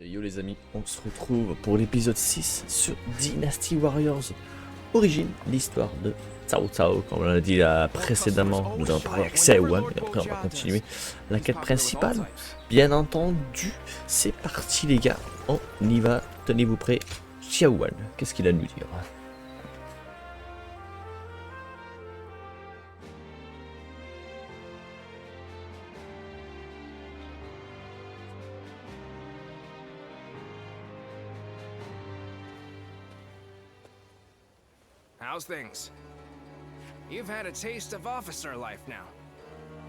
Yo les amis, on se retrouve pour l'épisode 6 sur Dynasty Warriors. Origine, l'histoire de Cao Cao, comme on l'a dit là précédemment. Nous avons parlé avec Cao Cao et après on va continuer la quête principale. Bien entendu, c'est parti les gars, on y va, tenez-vous prêts. Cao Cao, qu'est-ce qu'il a à nous dire? How's things? You've had a taste of officer life now.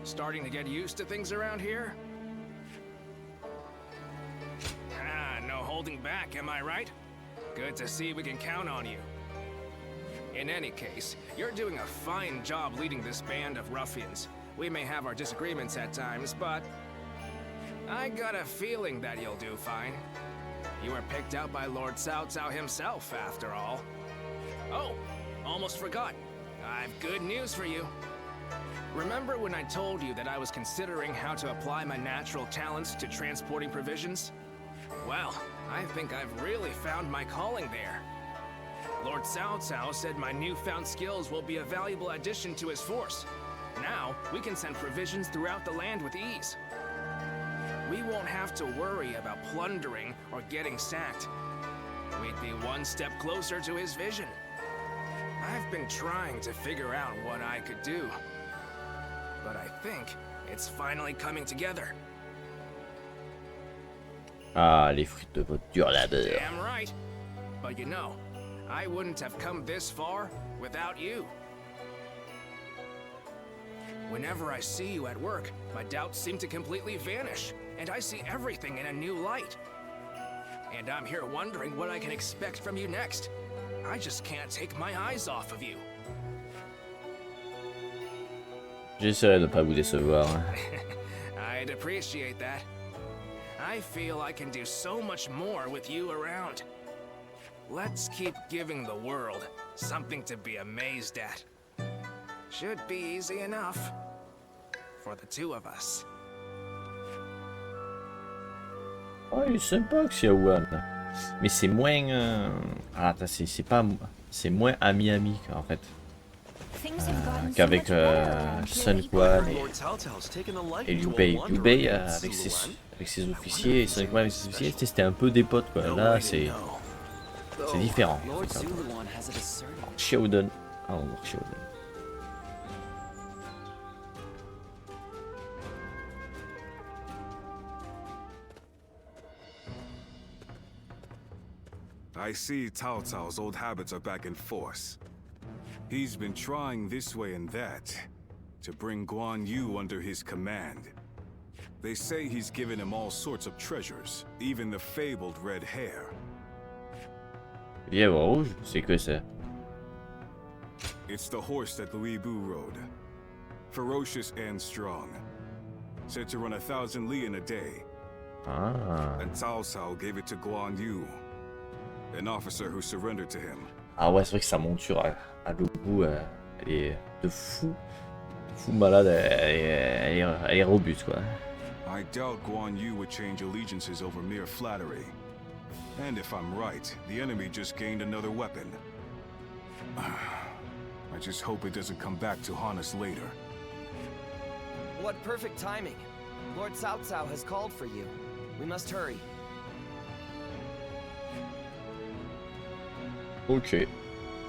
Starting to get used to things around here? No holding back, am I right? Good to see we can count on you. In any case, you're doing a fine job leading this band of ruffians. We may have our disagreements at times, but I got a feeling that you'll do fine. You were picked out by Lord Cao Cao himself, after all. Oh! Almost forgot. I've good news for you. Remember when I told you that I was considering how to apply my natural talents to transporting provisions? Well, I think I've really found my calling there. Lord Cao Cao said my newfound skills will be a valuable addition to his force. Now, we can send provisions throughout the land with ease. We won't have to worry about plundering or getting sacked. We'd be one step closer to his vision. I've been trying to figure out what I could do, but I think it's finally coming together. Ah, les frites de votre dur labeur. Damn right. But you know, I wouldn't have come this far without you. Whenever I see you at work, my doubts seem to completely vanish, and I see everything in a new light. And I'm here wondering what I can expect from you next. I just can't take my eyes off of you. J'essaierai de ne pas vous décevoir. I'd appreciate that. I feel I can do so much more with you around. Let's keep giving the world something to be amazed at. Should be easy enough for the two of us. Oh, il est sympa que Cao Cao. Mais c'est moins... Ah, c'est pas... C'est moins ami-ami en fait. Qu'avec Sun Quan et Liu Bei. Liu Bei avec ses officiers et Sun Quan avec ses officiers, c'était un peu des potes quoi. Là c'est différent. Xiaodun. Ah, on va voir Xiaodun. I see Cao Cao's old habits are back in force. He's been trying this way and that to bring Guan Yu under his command. They say he's given him all sorts of treasures, even the fabled red hair. Lièvre rouge, c'est que ça? It's the horse that Weibu rode. Ferocious and strong. Said to run 1,000 li in a day. Ah. And Cao Cao gave it to Guan Yu, an officer who surrendered to him. Ah ouais, c'est vrai que sa monture à Lobu, elle est de fou malade, elle est robuste quoi. I doubt Guan Yu would change allegiances over mere flattery. And if I'm right, the enemy just gained another weapon. I just hope it doesn't come back to haunt us later. What perfect timing. Lord Cao Cao has called for you. We must hurry. Ok.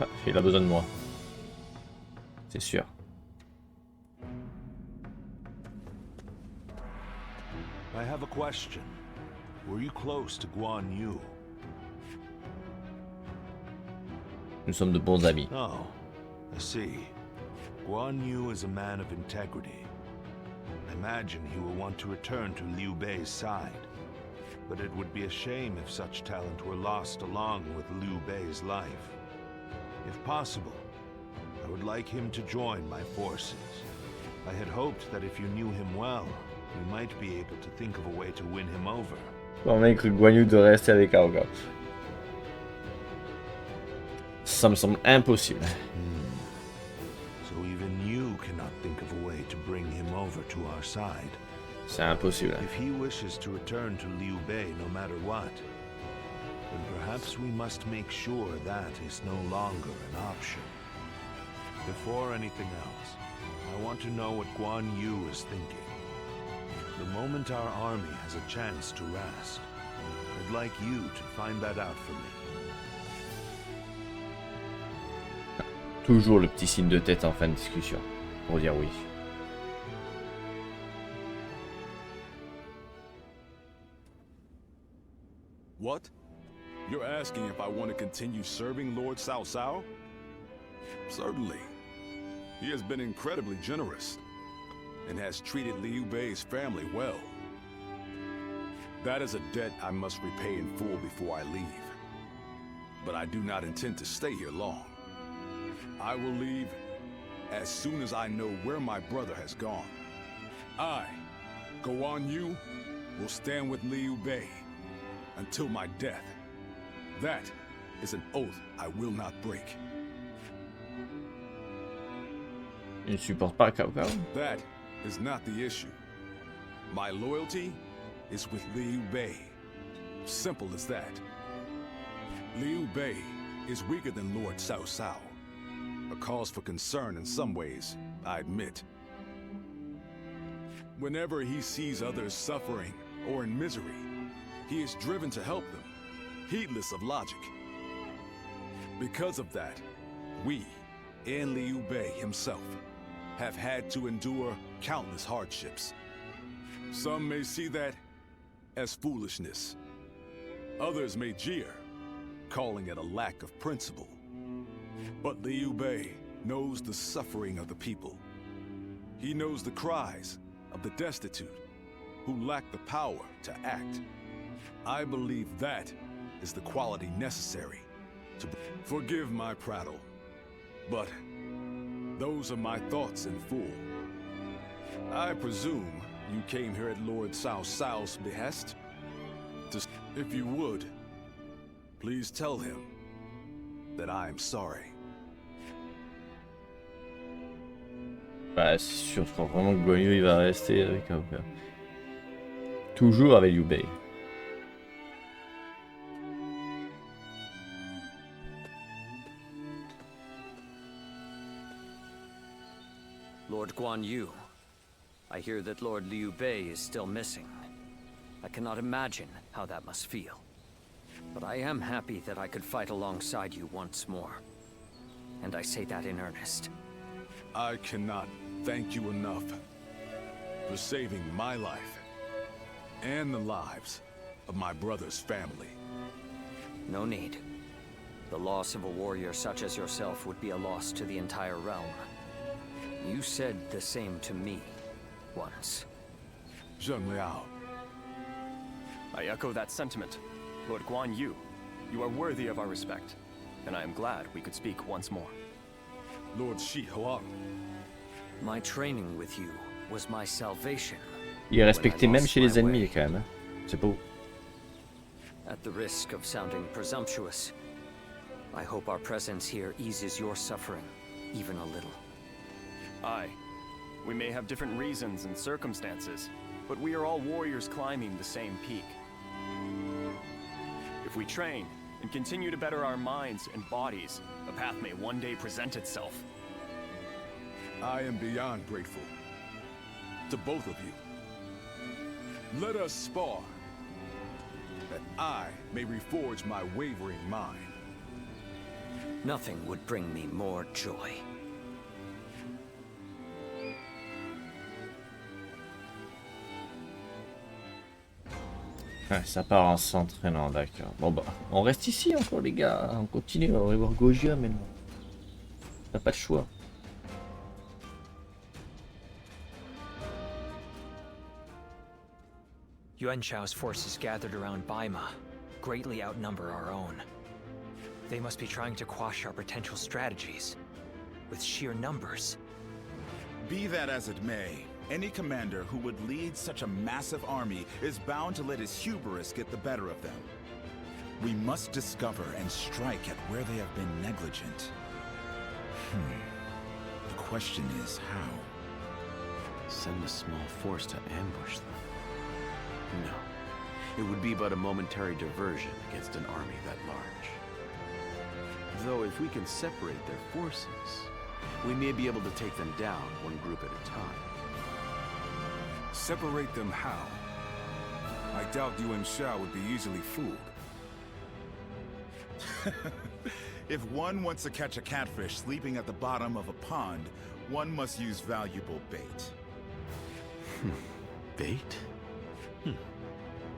Ah, il a besoin de moi. C'est sûr. I have a question. Were you close to Guan Yu? Nous sommes de bons amis. Oh, I see. Guan Yu is a man of integrity. I imagine he will want to return to Liu Bei's side. But it would be a shame if such talent were lost along with Liu Bei's life. If possible, I would like him to join my forces. I had hoped that if you knew him well, we might be able to think of a way to win him over. Convaincre Guan Yu de rester avec Cao Cao. Ça me semble impossible. So even you cannot think of a way to bring him over to our side. C'est impossible. If he wishes to return to Liu Bei no matter what, then perhaps we must make sure that is no longer an option. Before anything else, I want to know what Guan Yu is thinking. The moment our army has a chance to rest, I'd like you to find that out for me. Toujours le petit signe de tête en fin de discussion, pour dire oui. What? You're asking if I want to continue serving Lord Cao Cao? Certainly. He has been incredibly generous and has treated Liu Bei's family well. That is a debt I must repay in full before I leave. But I do not intend to stay here long. I will leave as soon as I know where my brother has gone. I, Guan Yu, will stand with Liu Bei until my death. That is an oath I will not break. Il ne supporte pas Cao Cao. That is not the issue. My loyalty is with Liu Bei. Simple as that. Liu Bei is weaker than Lord Cao Cao. A cause for concern in some ways, I admit. Whenever he sees others suffering or in misery, he is driven to help them, heedless of logic. Because of that, we, and Liu Bei himself, have had to endure countless hardships. Some may see that as foolishness. Others may jeer, calling it a lack of principle. But Liu Bei knows the suffering of the people. He knows the cries of the destitute who lack the power to act. I believe that is the quality necessary to forgive my prattle, but those are my thoughts in full. I presume you came here at Lord Cao Cao's behest? If you would, please tell him that I am sorry. Bah, c'est sûr, je crois vraiment que Guan Yu il va rester avec Cao Cao. Toujours avec Liu Bei. Lord Guan Yu, I hear that Lord Liu Bei is still missing. I cannot imagine how that must feel. But I am happy that I could fight alongside you once more. And I say that in earnest. I cannot thank you enough for saving my life and the lives of my brother's family. No need. The loss of a warrior such as yourself would be a loss to the entire realm. You said the same to me once. Zheng Liao. I echo that sentiment. Lord Guan Yu, you are worthy of our respect, and I am glad we could speak once more. Lord Shi Huang. My training with you was my salvation. Il est respecté même chez les ennemis quand même. C'est beau. At the risk of sounding presumptuous, I hope our presence here eases your suffering even a little. Aye, we may have different reasons and circumstances, but we are all warriors climbing the same peak. If we train and continue to better our minds and bodies, a path may one day present itself. I am beyond grateful to both of you. Let us spar, that I may reforge my wavering mind. Nothing would bring me more joy. Ouais, ça part en s'entraînant, d'accord. Bon bah, on reste ici encore les gars, on continue, on va voir Gojia maintenant. T'as pas de choix. Yuan Shao's forces gathered around Baima greatly outnumber our own. They must be trying to quash our potential strategies with sheer numbers. Be that as it may, any commander who would lead such a massive army is bound to let his hubris get the better of them. We must discover and strike at where they have been negligent. The question is how? Send a small force to ambush them. No. It would be but a momentary diversion against an army that large. Though if we can separate their forces, we may be able to take them down one group at a time. Separate them how? I doubt you and Shao would be easily fooled. If one wants to catch a catfish sleeping at the bottom of a pond, one must use valuable bait. Bait?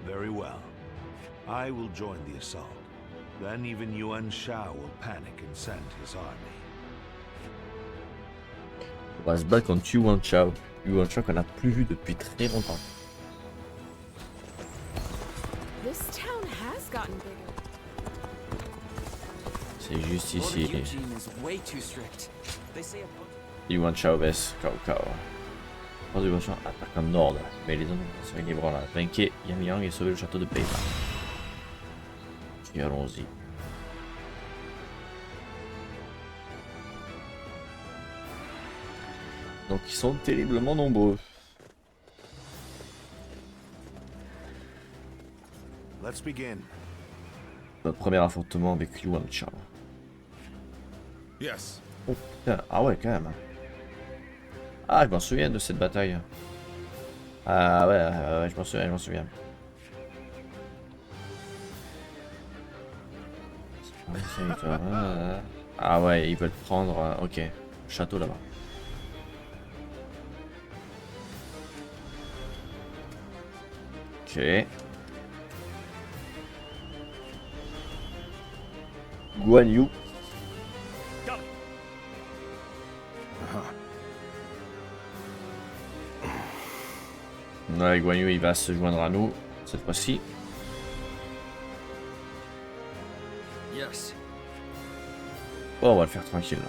Very well. I will join the assault. Then even Yuan Shao will panic and send his army. On va se battre contre Yuan Shao. Yuan Shao qu'on a plus vu depuis très longtemps. This town has gotten bigger. C'est juste ici. Eugene is way too strict. They say Yuan Shao vs Cao Cao. Contribution attaque en ordre. Mais les hommes sont inébranlables. Vainquez Yang Yang et sauvez le château de Beima. Et allons-y. Donc ils sont terriblement nombreux. Let's begin. Notre premier affrontement avec Yuan Shao. Yes. Oh putain, ah ouais quand même. Ah je m'en souviens de cette bataille. Ah ouais, je m'en souviens. Ah ouais, ils veulent prendre... ok, le château là-bas. Ok. Guan Yu. Ouais, Guan Yu il va se joindre à nous cette fois-ci. yes. Oh, on va le faire tranquille là.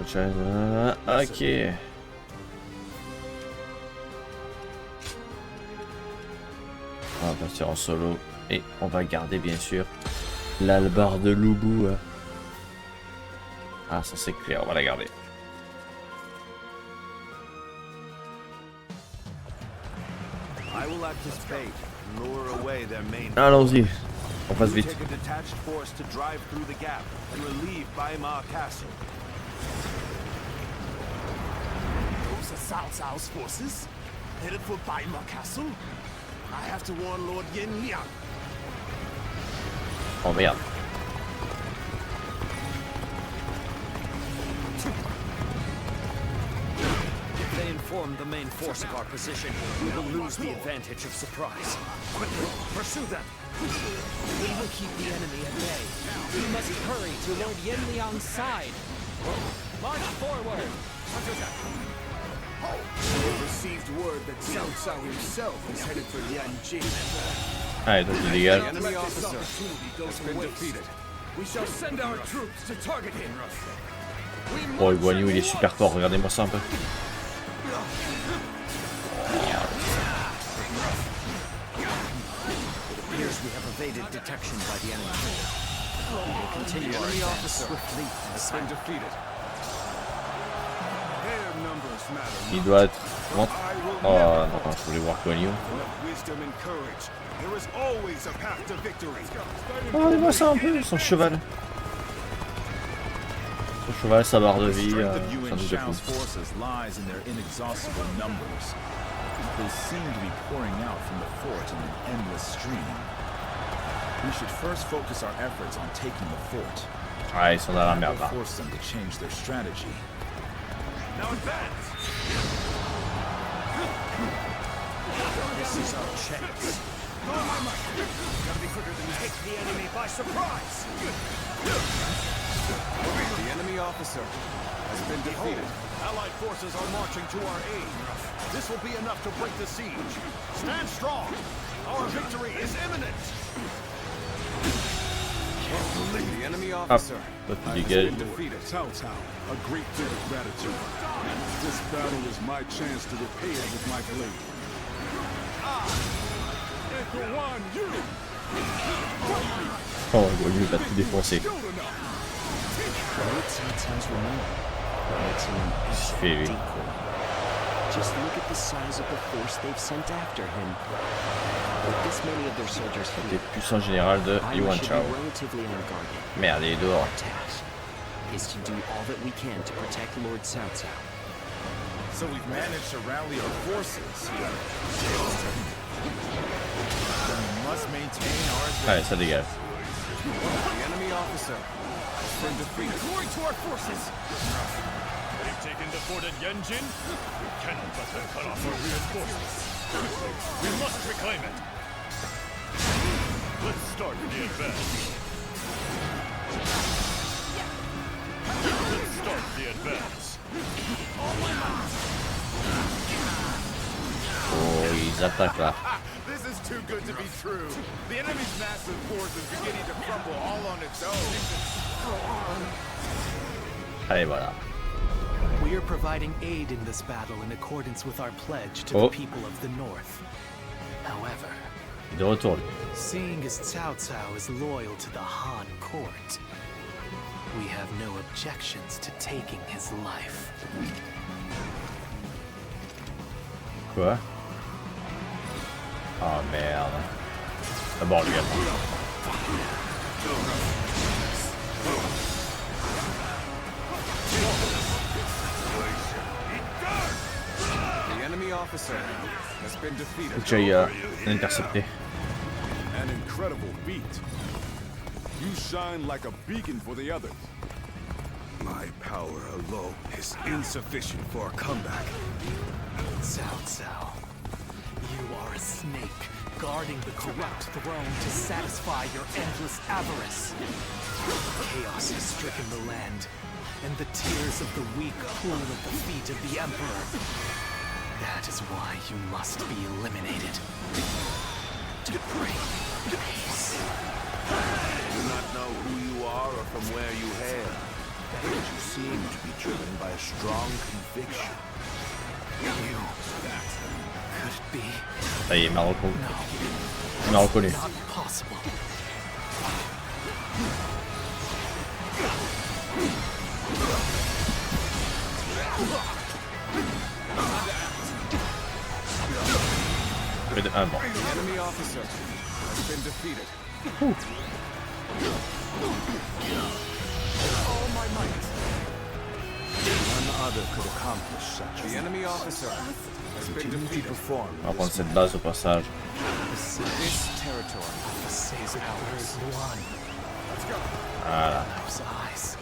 Ok. On va partir en solo et on va garder bien sûr l'albarde de Lubu. Ah ça c'est clair, on va la garder. I will act as bait and lure away their main. Allons-y, on passe vite. Take a detached force to drive through the gap and relieve Baima Castle. Those are Cao Cao's forces, headed for Baima Castle. I have to warn Lord Yin Liang. Oh merde. If they inform the main force of our position, we will lose the advantage of surprise. Quickly, pursue them. We will keep the enemy at bay. We must hurry to Lord Yin Liang's side. March forward. We have received word that Cao Cao himself is headed for Lianjing. Allez, donc il dégage. Enemy officer has been defeated. We shall send our troops to target him. Oh, Guan Yu il est super fort, regardez-moi ça un peu. It appears we have evaded detection by the enemy. We will continue our advance swiftly and silently. Il doit être... Oh non, je voulais voir Guan Yu. Oh, regardez-moi ça un peu, son cheval. Son cheval, sa barre de vie, ça nous défoule. They seem to be pouring out from the fort in an endless stream. We should first focus our efforts on taking the fort. Ah, ils sont dans la merde là. Force them to change their strategy. Now advance! This is our chance. Gotta be quicker than take the enemy by surprise! The enemy officer has been defeated. Allied forces are marching to our aid. This will be enough to break the siege. Stand strong. Our victory is imminent. The enemy Hop, officer toi tu has dégages. been defeated. Cao Cao, a great debt of gratitude. This battle is my chance to repay it with my blade. Oh, Guan Yu va tout défoncer. Je fais lui. Just look at the size of the force they've sent after him. With this many of their soldiers Des here, puissants général de Yuan should Chao. be relatively unguarded. Merde, il est dehors. Our task is to do all that we can to protect Lord Cao Cao. So we've managed to rally our forces. Then we must maintain our Allez, ça dégage. The enemy officer has been defeated. Glory to our forces! They've taken the fort at Yanjin. We cannot let them cut off our reinforcements. We must reclaim it. Let's start the advance. Let's start the advance. Oh, ils attaquent là. This is too good to be true. The enemy's massive force is beginning to crumble all on its own. Allez, voilà. We are providing aid in this battle in accordance with our pledge to Oh. the people of the North. However, De retour. seeing as Cao Cao is loyal to the Han court, we have no objections to taking his life. Quoi? Oh merde. D'abord le gars. The enemy officer has been defeated. Faut que j'aille l'intercepter. An incredible feat. You shine like a beacon for the others. My power alone is insufficient for a comeback. Cao Cao, you are a snake guarding the corrupt throne to satisfy your endless avarice. Chaos has stricken the land, and the tears of the weak cool at the feet of the Emperor. That is why you must be eliminated. To bring peace. I do not know who you are or from where you hail, but you seem to be driven by a strong conviction. You. Could it be? Ça y est, il m'a reconnu. Il m'a reconnu. Not possible. Près de 1 bon. The enemy officer has been defeated. All my might. None other could accomplish such. The enemy officer has been Continue to defeated. perform. On va prendre cette base au passage. This territory. Says ours one. Voilà. Those eyes.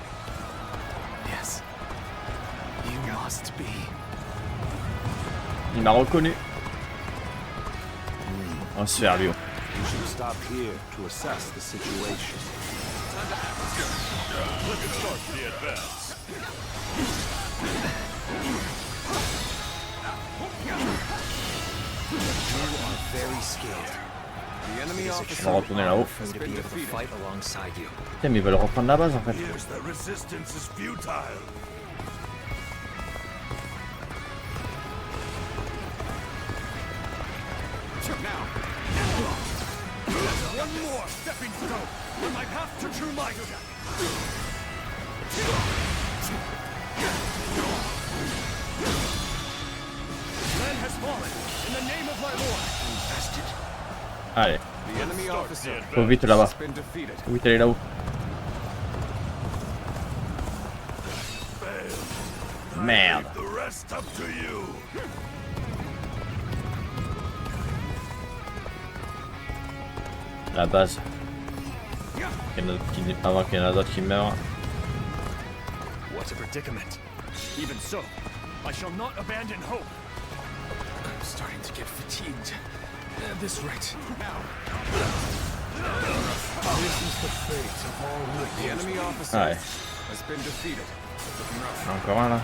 Yes. You must be. Il m'a reconnu. On va se faire lui. We should stop here to assess the situation. Let's start the advance. You are very scared. The enemy On officer va retourner là-haut. Free to be able to fight alongside you. Putain, mais ils veulent reprendre la base en fait. Here's the resistance is futile. now. One more stepping stone on my path to true might. Land has fallen in the name of my lord. Infested. Allez, The enemy officer faut vite là-bas. has been defeated. Faut vite aller là-haut. Merde. The rest up to you. La base. Avant qu'il y en a d'autres qui meurent. What a predicament. Even so, I shall not abandon hope. I'm starting to get fatigued. At this rate. This is the fate of all who The enemy officer Ouais. has been defeated. Encore un là.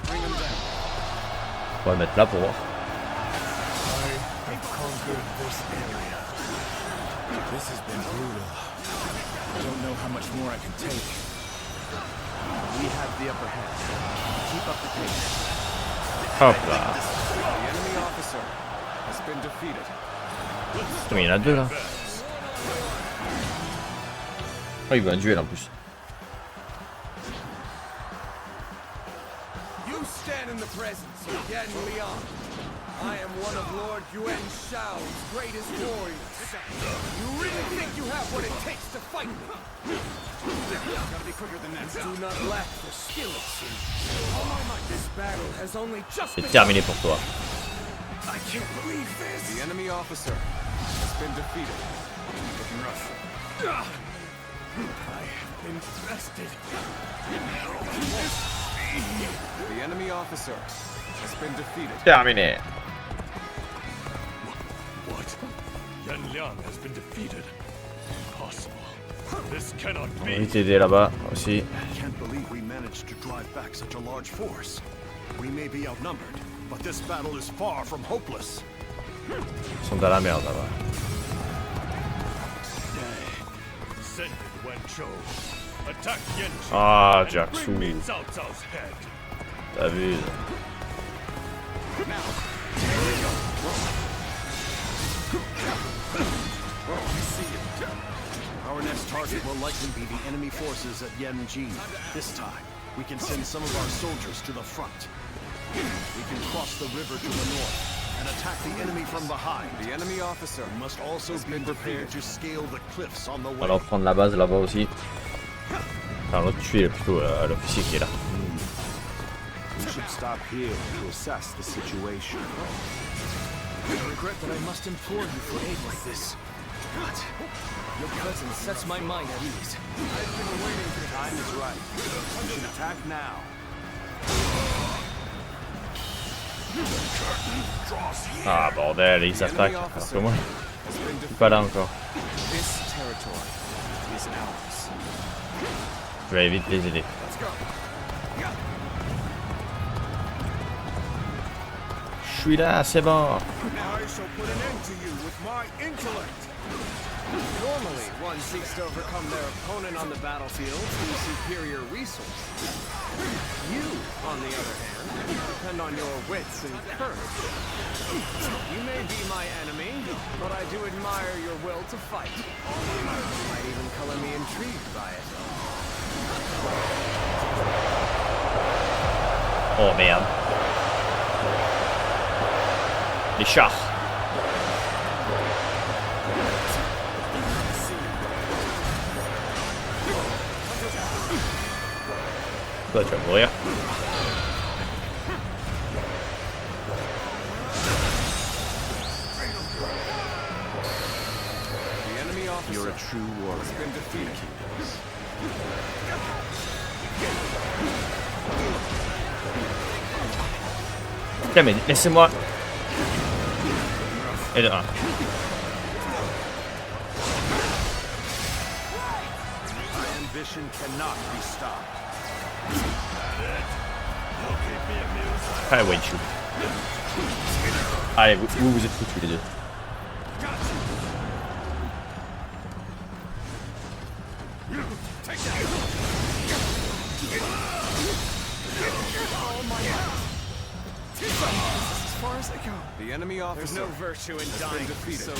Bring them down. On va le mettre là pour voir. I've conquered this area. This has been brutal. I don't know how much more I can take. We have the upper hand. Keep up the pace. Hop là. enemy officer has been defeated. Putain, mais il y en a deux là. Oh, il veut un duel en plus. You stand in the presence of Yan Liang. I am one of Lord Yuan Shao's greatest warriors. You really think you have what it takes to fight me? Gotta be quicker than that. Do not lack for skill, it seems. Oh my mind, this battle has only just C'est terminé pour toi. I can't believe this. The enemy officer has been defeated. Looking rough. I have been bested. The enemy officer has been defeated. Terminé. What? Yan Liang has been defeated. Impossible. This cannot On va be. t'aider là-bas aussi. I can't believe we managed to drive back such a large force. We may be outnumbered, but this battle is far from hopeless. Ils sont dans la merde là-bas. Send Wenchou. Attack Yanji. Ah, and Jackson. bring me Cao Cao's head. T'as vu? Our next target will likely be the enemy forces at Yanji. This time, we can send some of our soldiers to the front. We can cross the river to the north and attack the enemy from behind. The enemy officer must also be prepared to scale the cliffs on the On va way. leur prendre la base là-bas aussi. Enfin, l'autre tuer plutôt l'officier qui est là. We should stop here to assess the situation. I regret that I must implore you for aid like this. But your presence sets my mind at ease. I've been waiting for time is right. We should attack now. Ah bordel, ils attaquent. Alors que moi, je suis pas là encore. This territory is ours. Je vais aller vite les aider. Let's go. Je suis là, c'est bon. Now I shall put an end to you with my intellect. Normally, one seeks to overcome their opponent on the battlefield through superior resources. You, on the other hand, depend on your wits and courage. You may be my enemy, but I do admire your will to fight. You might even color me intrigued by it. Oh merde. Les chars. Toi tu vas mourir. You're a true warrior. Putain mais laissez-moi. Et de 1. My ambition cannot be stopped. Ah ouais, shoot. Allez, vous êtes foutus les deux. The enemy officer. There's no virtue in dying so little.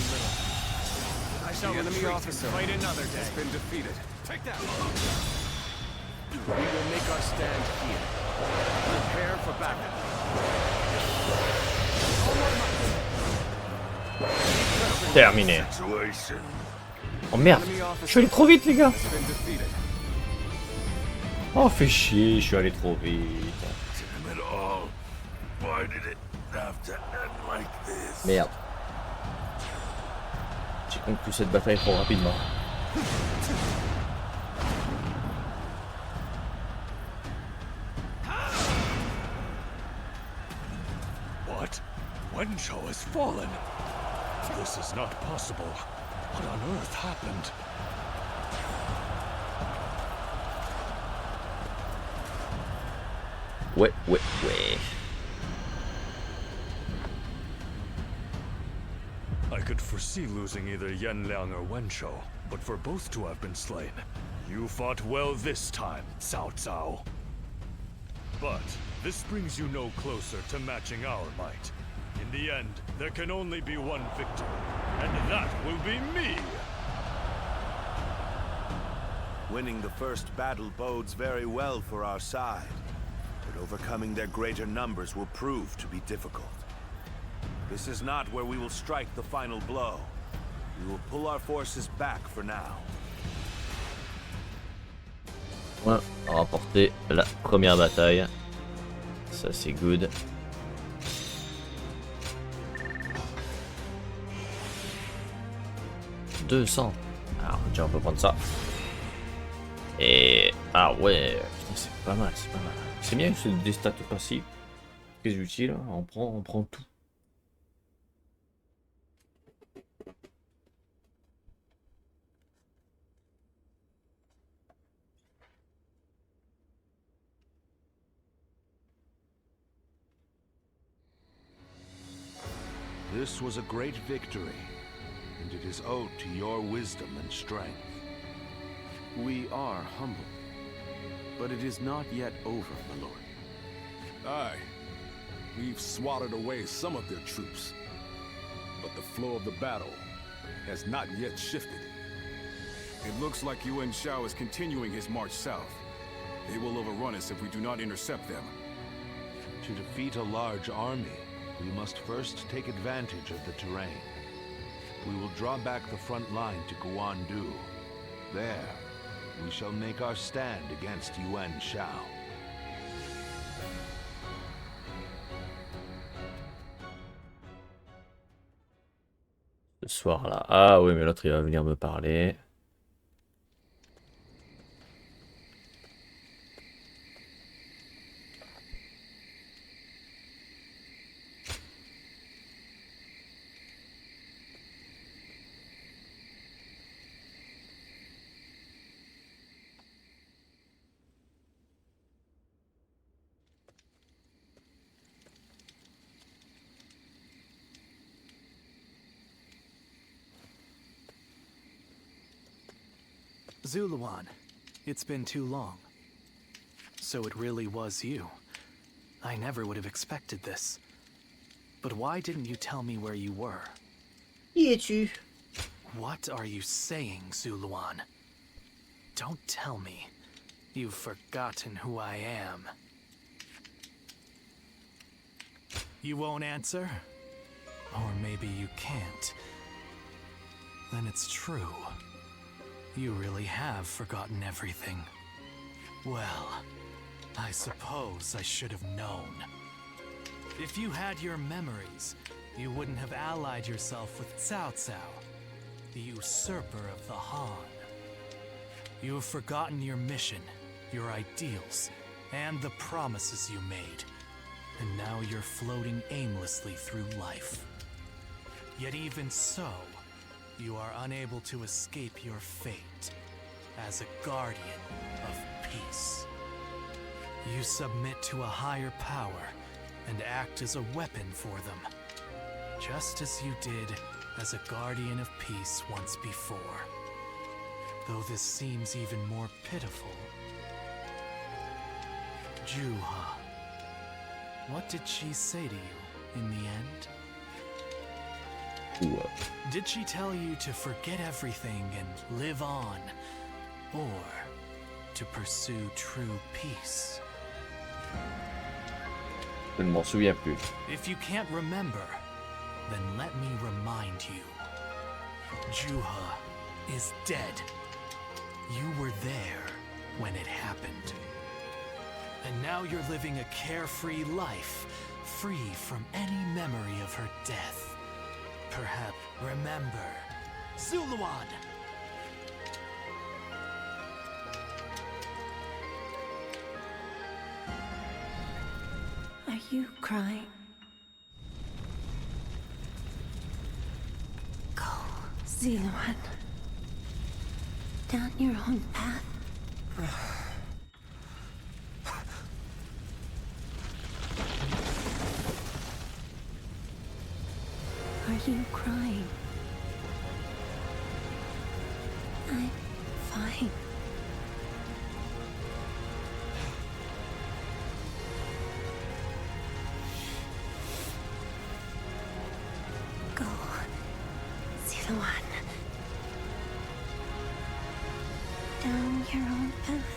I shall the enemy officer fight another day. Has been defeated. Take that. We will make our stand here. Prepare for battle. Terminé. Oh merde, je suis allé trop vite les gars. Oh fait chier, je suis allé trop vite. Merde. J'ai conclu cette bataille trop rapidement. What? Wenchou has fallen. This is not possible. What on earth happened? Ouais. I could foresee losing either Yanliang or Wenchou, but for both to have been slain, you fought well this time, Cao Cao. But this brings you no closer to matching our might. In the end, there can only be one victor, and that will be me! Winning the first battle bodes very well for our side, but overcoming their greater numbers will prove to be difficult. This is not where we will strike the final blow. We will pull our forces back for now. On a remporté la première bataille. Ça c'est good. « 200 ». Alors déjà on peut prendre ça. Et... ah ouais, c'est pas mal, c'est pas mal. C'est bien que c'est des stats passifs. Qu'est-ce que j'utilise là? On prend tout. This was a great victory, and it is owed to your wisdom and strength. We are humble, but it is not yet over, my lord. Aye. We've swatted away some of their troops, but the flow of the battle has not yet shifted. It looks like Yuan Shao is continuing his march south. They will overrun us if we do not intercept them. To defeat a large army, we must first take advantage of the terrain. We will draw back the front line to Guandu. There, we shall make our stand against Yuan Shao. Ce soir là. Ah oui, mais l'autre il va venir me parler. Zuluan, it's been too long. So it really was you. I never would have expected this. But why didn't you tell me where you were? Y es-tu? What are you saying, Zuluan? Don't tell me. You've forgotten who I am. You won't answer? Or maybe you can't. Then it's true. You really have forgotten everything. Well, I suppose I should have known. If you had your memories, you wouldn't have allied yourself with Cao Cao, the usurper of the Han. You have forgotten your mission, your ideals, and the promises you made. And now you're floating aimlessly through life. Yet even so, you are unable to escape your fate as a guardian of peace. You submit to a higher power and act as a weapon for them, just as you did as a guardian of peace once before. Though this seems even more pitiful. Juha, what did she say to you in the end? Did she tell you to forget everything and live on? Or to pursue true peace? Je ne m'en souviens plus. If you can't remember, then let me remind you. Juha is dead. You were there when it happened. And now you're living a carefree life, free from any memory of her death. Perhaps remember, Zuluan! Are you crying? Go, Zuluan. Down your own path. Are you crying? I'm fine. the one. Down your own path.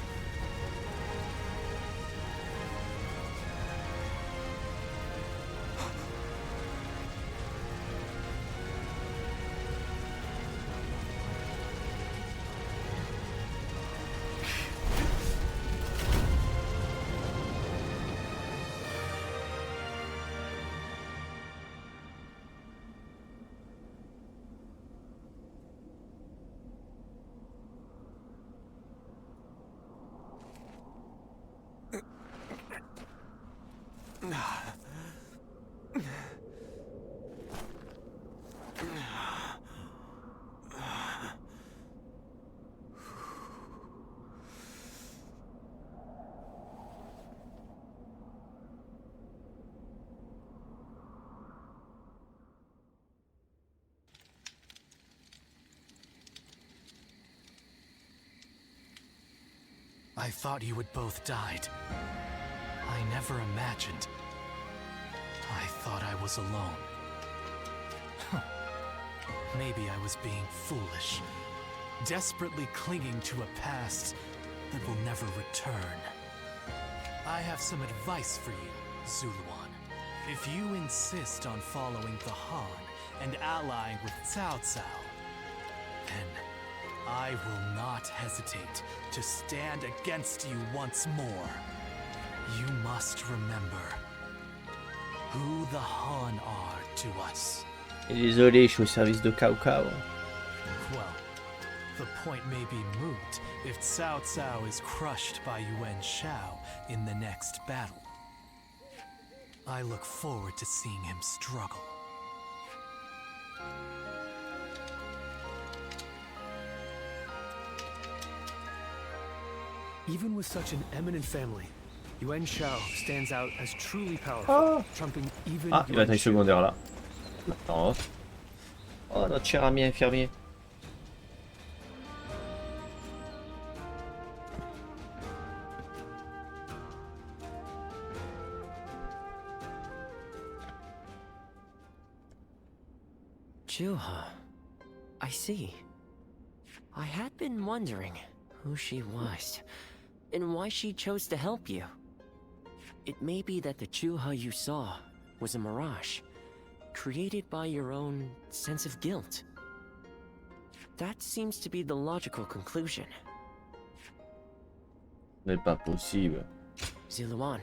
I thought you had both died. I never imagined. I thought I was alone. Maybe I was being foolish, desperately clinging to a past that will never return. I have some advice for you, Zuluan. If you insist on following the Han and allying with Cao Cao, then I will not hesitate to stand against you once more. You must remember who the Han are to us. Et désolé, je suis au service de Cao Cao. Well, the point may be moot if Cao Cao is crushed by Yuan Shao in the next battle. I look forward to seeing him struggle. Even with such an eminent family, Yuan Shao stands out as truly powerful, trumping even il va être secondaire là. Attends. Oh, notre cher ami infirmier. Juha. I see. I had been wondering who she was, and why she chose to help you. It may be that the Juha you saw was a mirage, created by your own sense of guilt. That seems to be the logical conclusion. N'est pas possible. Zuluan,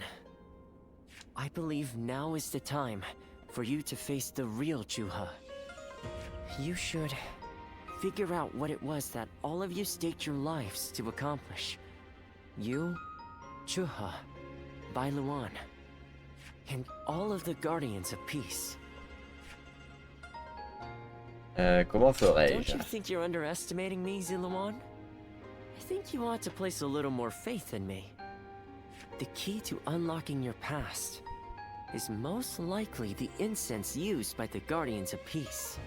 I believe now is the time for you to face the real Juha. You should figure out what it was that all of you staked your lives to accomplish. You, Juha, Bai Luan, and all of the Guardians of Peace. Comment ferais-je? Don't you think you're underestimating me, Zuluan? I think you ought to place a little more faith in me. The key to unlocking your past is most likely the incense used by the Guardians of Peace.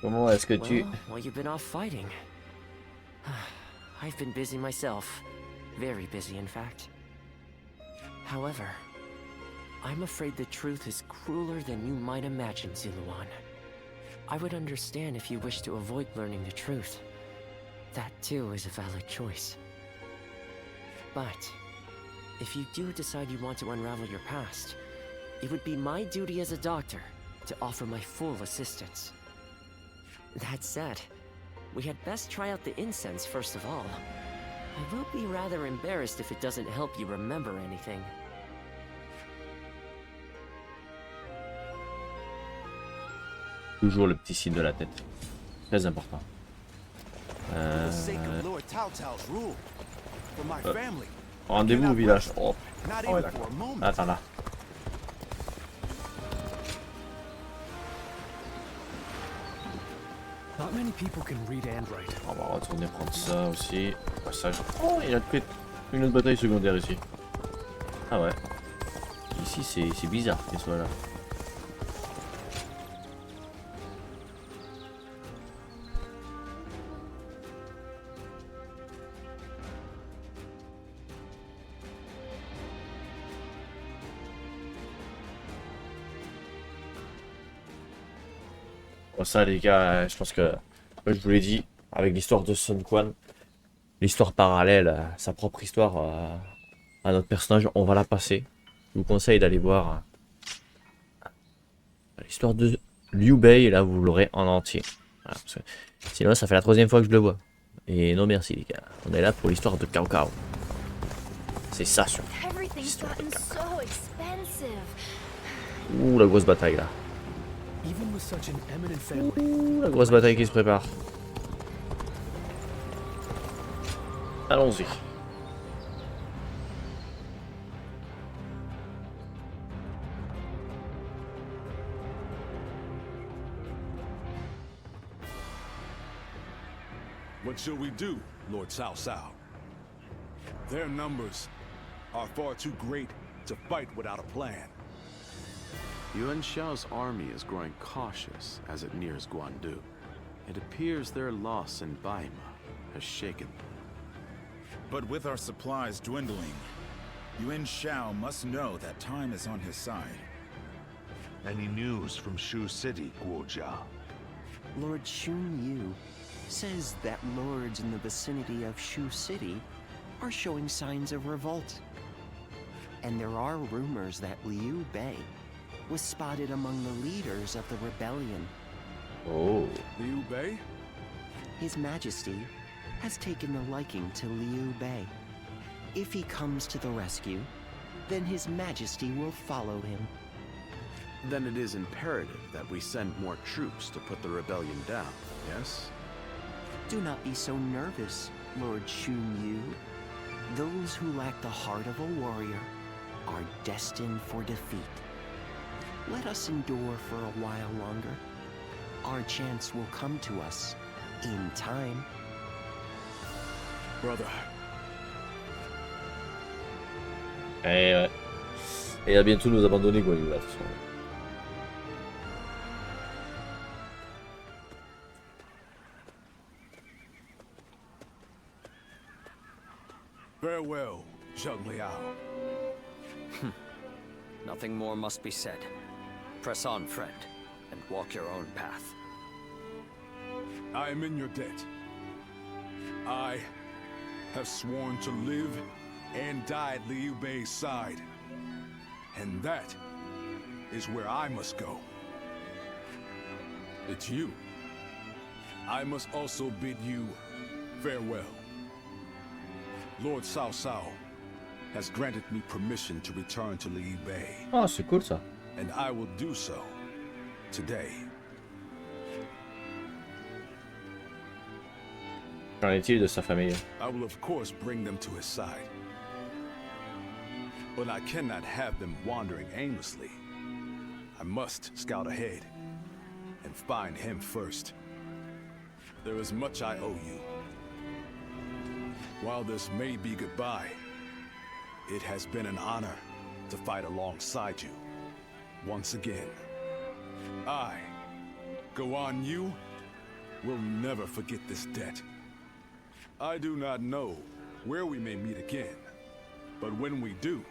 Comment est-ce que tu... Well, you've been off fighting. I've been busy myself. Very busy, in fact. However, I'm afraid the truth is crueler than you might imagine, Zuluan. I would understand if you wish to avoid learning the truth. That too is a valid choice. But if you do decide you want to unravel your past, it would be my duty as a doctor to offer my full assistance. That said, we had best try out the incense first of all. I will be rather embarrassed if it doesn't help you remember anything. Toujours le petit signe de la tête. Très important. Rendez-vous au village. Oh, oh d'accord. Attends là. Not many people can read and write. On va retourner prendre ça aussi. Passage. Oh, il y a une autre bataille secondaire ici. Ah ouais. Ici c'est bizarre qu'elle soit là. Bon, ça, les gars, je pense que, comme je vous l'ai dit, avec l'histoire de Sun Quan, l'histoire parallèle, sa propre histoire à notre personnage, on va la passer. Je vous conseille d'aller voir l'histoire de Liu Bei, et là, vous l'aurez en entier. Voilà, parce que sinon, ça fait la 3e fois que je le vois. Et non, merci, les gars. On est là pour l'histoire de Cao Cao. C'est ça, sur l'histoire de Cao Cao. Ouh, la grosse bataille, là. Ouh, la grosse bataille qui se prépare. Allons-y. What shall we do, Lord Cao Cao? Their numbers are far too great to fight without a plan. Yuan Shao's army is growing cautious as it nears Guandu. It appears their loss in Baima has shaken them. But with our supplies dwindling, Yuan Shao must know that time is on his side. Any news from Shu City, Guojia? Lord Xun Yu says that lords in the vicinity of Shu City are showing signs of revolt. And there are rumors that Liu Bei was spotted among the leaders of the rebellion. Oh. Liu Bei? His Majesty has taken a liking to Liu Bei. If he comes to the rescue, then His Majesty will follow him. Then it is imperative that we send more troops to put the rebellion down, yes? Do not be so nervous, Lord Xun Yu. Those who lack the heart of a warrior are destined for defeat. Let us endure for a while longer. Our chance will come to us in time. Brother. Et ouais. Et il va bientôt nous abandonner, quoi, là, de toute façon. Farewell, Zheng Liao. Nothing more must be said. Press on, friend, and walk your own path. I am in your debt. I have sworn to live and die at Liu Bei's side. And that is where I must go. It's you. I must also bid you farewell. Lord Cao Cao has granted me permission to return to Liu Bei. Ah, c'est cool ça. And I will do so today. Qu'en est-il de sa famille? I will of course bring them to his side. But I cannot have them wandering aimlessly. I must scout ahead and find him first. There is much I owe you. While this may be goodbye, it has been an honor to fight alongside you once again. I, Guan Yu, will never forget this debt. I do not know where we may meet again, but when we do,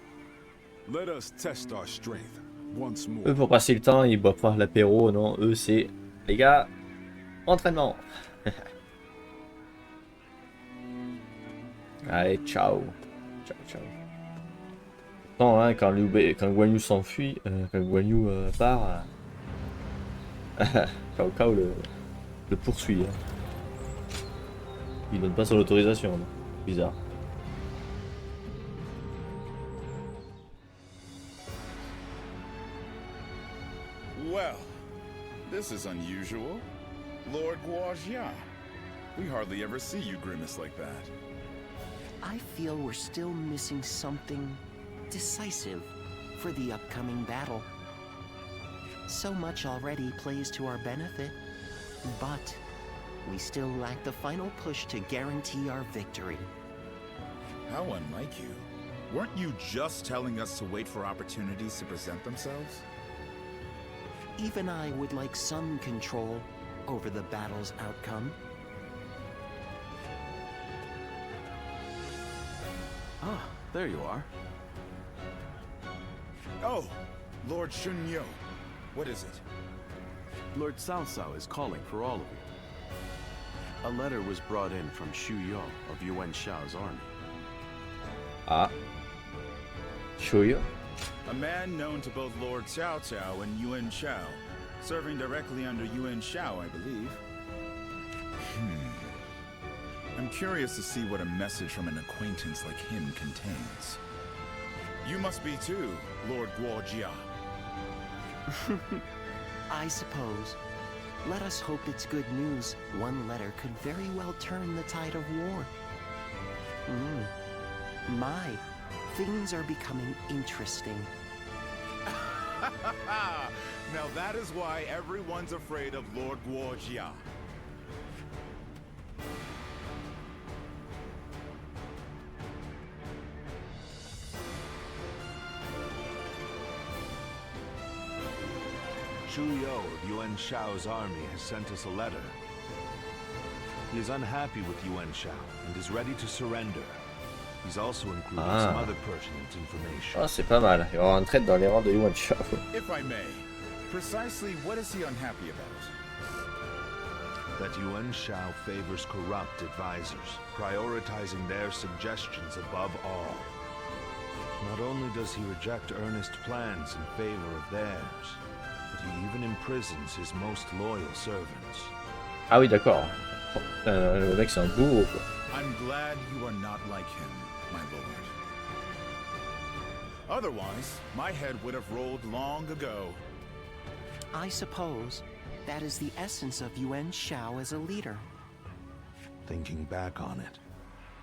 let us test our strength once more. Eux, pour passer le temps, ils boivent pas l'apéro, non. Eux, c'est, les gars, entraînement. Allez, ciao. Ciao, ciao. Non, hein, quand Guan Yu s'enfuit, quand Guan Yu part, Cao Cao le poursuit. Hein. Il donne pas son autorisation. Bizarre. Well, this is unusual. Lord Guojia. We hardly ever see you grimace like that. I feel we're still missing something decisive for the upcoming battle. So much already plays to our benefit, but we still lack the final push to guarantee our victory. How unlike you. Weren't you just telling us to wait for opportunities to present themselves? Even I would like some control over the battle's outcome. Ah, there you are. Oh, Lord Shunyo. What is it? Lord Cao Cao is calling for all of you. A letter was brought in from Xu Yo of Yuan Shao's army. Ah. Shuyo? A man known to both Lord Cao Cao and Yuan Shao, serving directly under Yuan Shao, I believe. I'm curious to see what a message from an acquaintance like him contains. You must be too, Lord Guojia. I suppose. Let us hope it's good news. One letter could very well turn the tide of war. My, things are becoming interesting. Now that is why everyone's afraid of Lord Guojia. Xu Yo of Yuan Shao's army has sent us a letter. He is unhappy with Yuan Shao and is ready to surrender. He's also included some other pertinent information. Ah, c'est pas mal. Il va y avoir une traite dans les rangs de Yuan Shao. If I may, precisely what is he unhappy about? That Yuan Shao favors corrupt advisors, prioritizing their suggestions above all. Not only does he reject earnest plans in favor of theirs, but he even imprisons his most loyal servants. Ah oui, d'accord. Le mec, c'est un bourreau, quoi. I'm glad you are not like him, my lord. Otherwise, my head would have rolled long ago. I suppose that is the essence of Yuan Shao as a leader. Thinking back on it,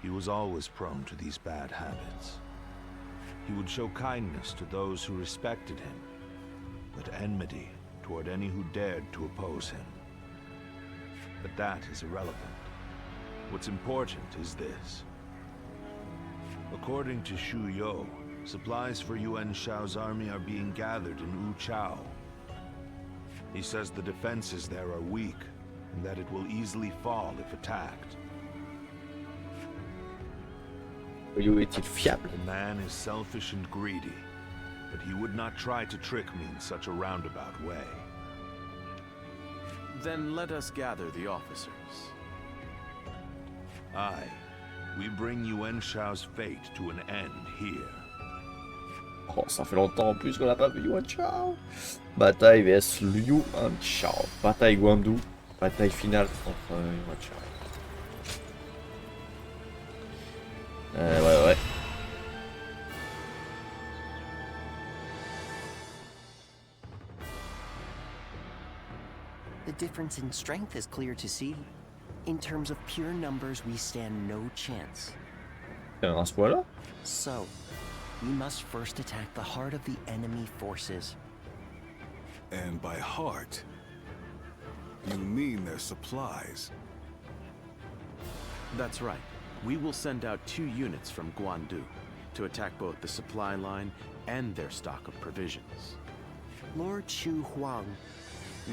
he was always prone to these bad habits. He would show kindness to those who respected him, but enmity toward any who dared to oppose him. But that is irrelevant. What's important is this. According to Xu Yo, supplies for Yuan Shao's army are being gathered in Wu Chao. He says the defenses there are weak, and that it will easily fall if attacked. Est-il fiable? The man is selfish and greedy, but he would not try to trick me in such a roundabout way. Then let us gather the officers. Aye, we bring Yuan Shao's fate to an end here. Oh, ça fait longtemps en plus qu'on n'a pas vu Yuan Shao. Bataille vs Yuan Shao. Bataille Guandu. Bataille finale contre Yuan Shao. Ouais. The difference in strength is clear to see. In terms of pure numbers, we stand no chance. À ce point-là? So, we must first attack the heart of the enemy forces. And by heart, you mean their supplies. That's right. We will send out 2 units from Guandu to attack both the supply line and their stock of provisions. Lord Chu Huang,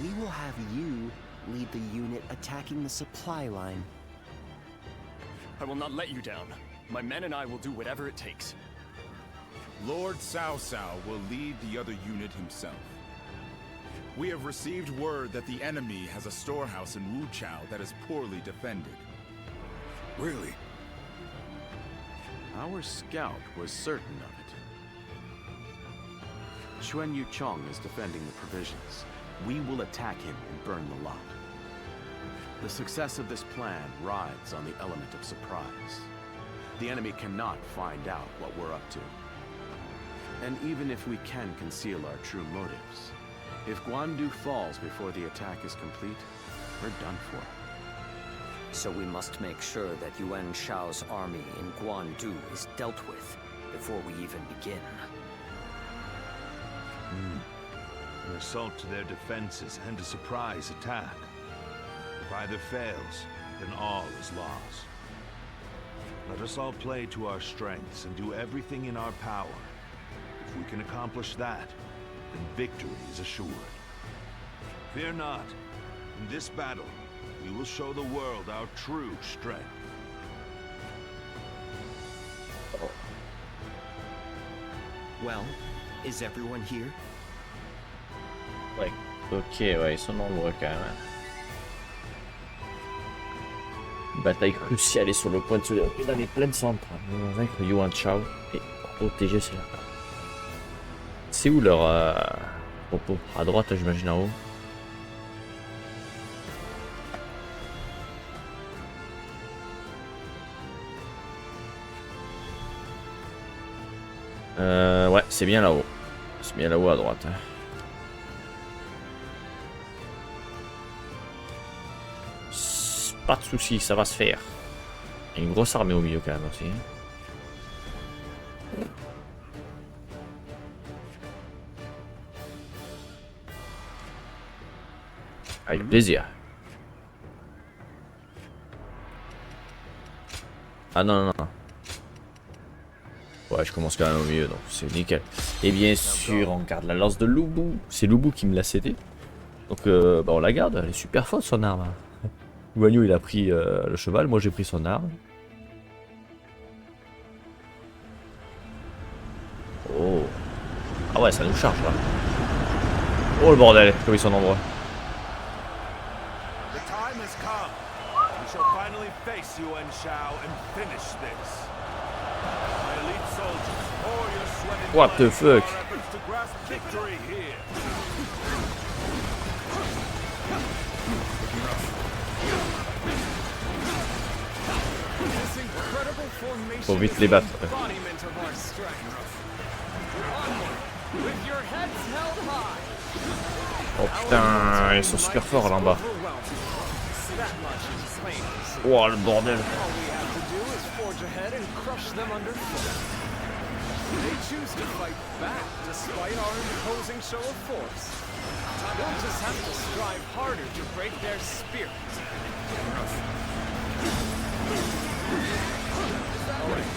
we will have you lead the unit attacking the supply line. I will not let you down. My men and I will do whatever it takes. Lord Cao Cao will lead the other unit himself. We have received word that the enemy has a storehouse in Wu Chao that is poorly defended. Really? Our scout was certain of it. Xuan Yu Chong is defending the provisions. We will attack him and burn the lot. The success of this plan rides on the element of surprise. The enemy cannot find out what we're up to. And even if we can conceal our true motives, if Guandu falls before the attack is complete, we're done for. So we must make sure that Yuan Shao's army in Guandu is dealt with before we even begin. An assault to their defenses and a surprise attack. If either fails, then all is lost. Let us all play to our strengths and do everything in our power. If we can accomplish that, then victory is assured. Fear not. In this battle, we will show the world our true strength. Well, is everyone here? Ouais. Ok, ouais, ils sont nombreux quand même. Une bataille cruciale est sur le point de se dérouler dans les plaines centrales. Nous allons vaincre Yuan Chao et protéger ses lapins. C'est où leur propos? À droite, j'imagine, en haut. Ouais, c'est bien là-haut. C'est bien là-haut à droite. Pas de soucis, ça va se faire. Il y a une grosse armée au milieu quand même aussi. Avec plaisir. Ah non, non, non. Ouais, je commence quand même au milieu, donc c'est nickel. Et bien sûr, on garde la lance de Loubou. C'est Loubou qui me l'a cédé. Donc, bah, on la garde. Elle est super forte, son arme. Guanyu, il a pris le cheval. Moi, j'ai pris son arme. Oh. Ah ouais, ça nous charge, là. Oh, le bordel, comme ils sont nombreux. What the fuck? Faut vite les battre. Oh putain, ils sont super forts là en bas. Oh le bordel. They choose to fight back despite our imposing show of force. We'll just have to strive harder to break their spirit. Alright,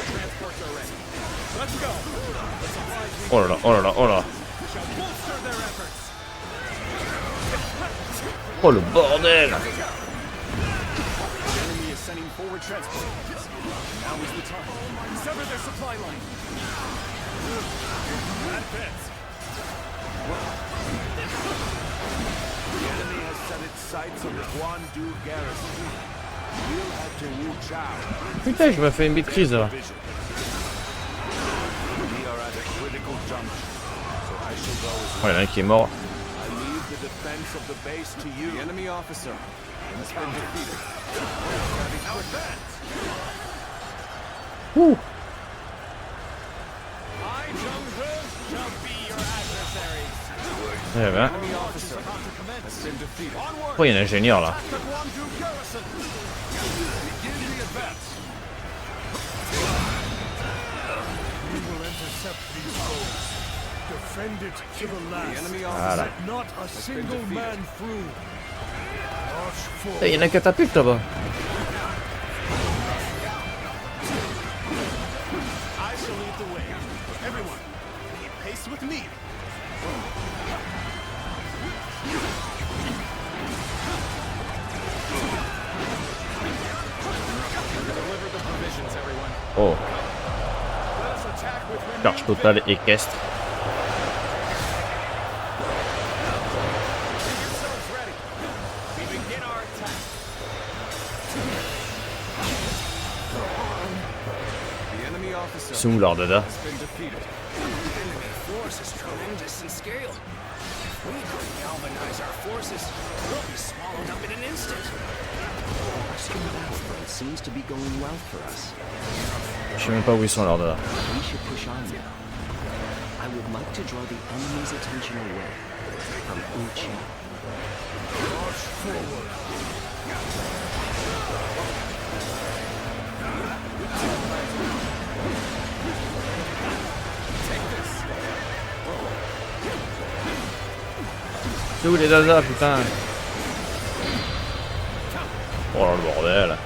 transports are ready. Let's go. The supplies we oh là là, oh là là, oh là. shall bolster their efforts. Oh le bordel. The enemy is sending forward transport. Now is the time. Sever their supply line. Advance. The enemy has set its sights on the Guandu garrison. We'll head to Wu Chao. Putain, je me fais une maîtrise là. We are at a critical junction, so I shall go as Oh, il y en a un qui est mort. I leave the defense of the base to you. The enemy officer has been defeated. Ouh. I, Jung-He, shall be your adversaries. Eh ben. Enemy officer has been defeated. Onward. Oh, il y a un ingénieur là. The Guandu garrison. Begin the advance. We will intercept these foes. Defend it to the last. The enemy Voilà. Let not a single man through. March forward. Il y en a un catapulte là-bas. I shall lead the way. Everyone, keep pace with me. Deliver the provisions, everyone. Oh. Let us attack with renewed Charge totale équestre. Get yourselves ready. We begin our attack. The enemy officer C'est où l'ordre là? has been defeated. Enemy force is tremendous in scale. If we don't galvanize our forces, we'll be swallowed up in an instant. Western battlefront seems to be going well for us. Je sais même pas où ils sont l'ordre là. We should push on now. I would like to draw the enemy's attention away from Uchi. March forward. C'est où les Zaza, putain? Oh là, le bordel.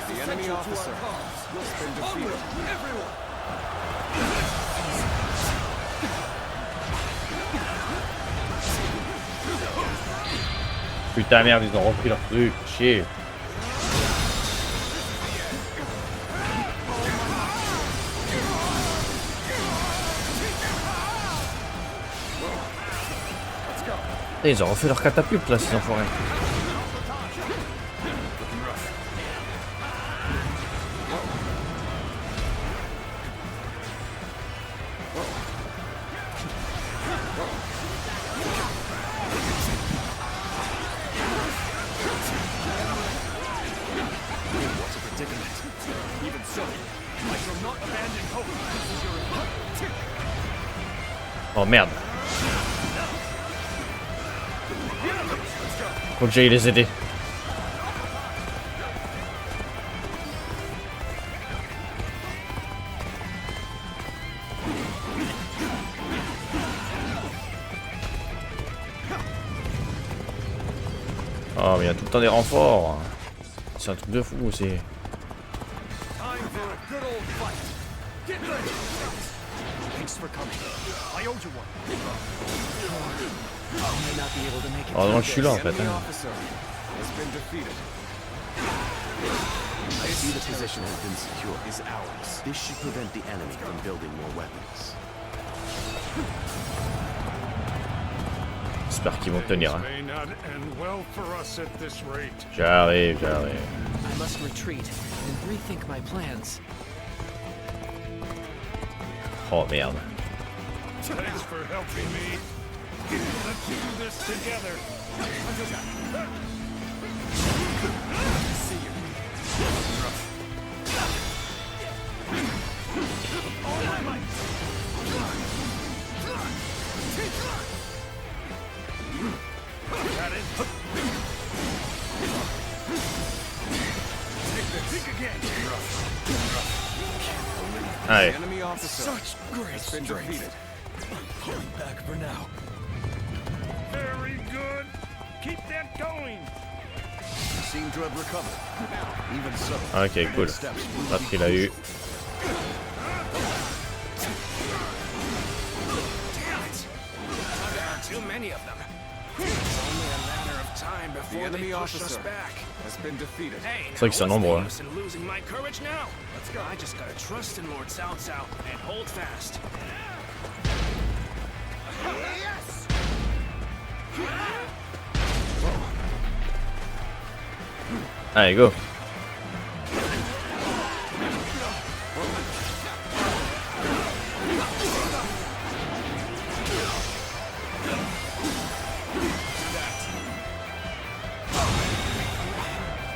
The enemy officer has been defeated. Everyone! Putain merde, ils ont repris leur truc, chier. Et ils ont refait leur catapulte là, ces enfoirés. Oh merde. Faut que j'aille les aider. Oh mais il y a tout le temps des renforts. C'est un truc de fou aussi. Oh non, je suis là en fait. Hein. I see the position has been secured. Is ours. This should prevent the enemy from building more weapons. J'espère qu'ils vont tenir. Hein. J'arrive, j'arrive. I must retreat and rethink my plans. Oh merde. Thanks for helping me. Let's do this together. See you. All my might. Got it. Think again. Allez. Enemy officer. Such great strength. Pulling back for now. Very good. Keep that going. You seem to have recovered. Even so. Ok, cool. L'autre il a eu. Too many of them. It's only a matter of time before they push us back. Has been defeated. Hey, C'est vrai qu'ils sont nombreux. losing my courage now. Let's go. I just gotta trust in Lord Cao Cao and hold fast. Yes. Allez, go.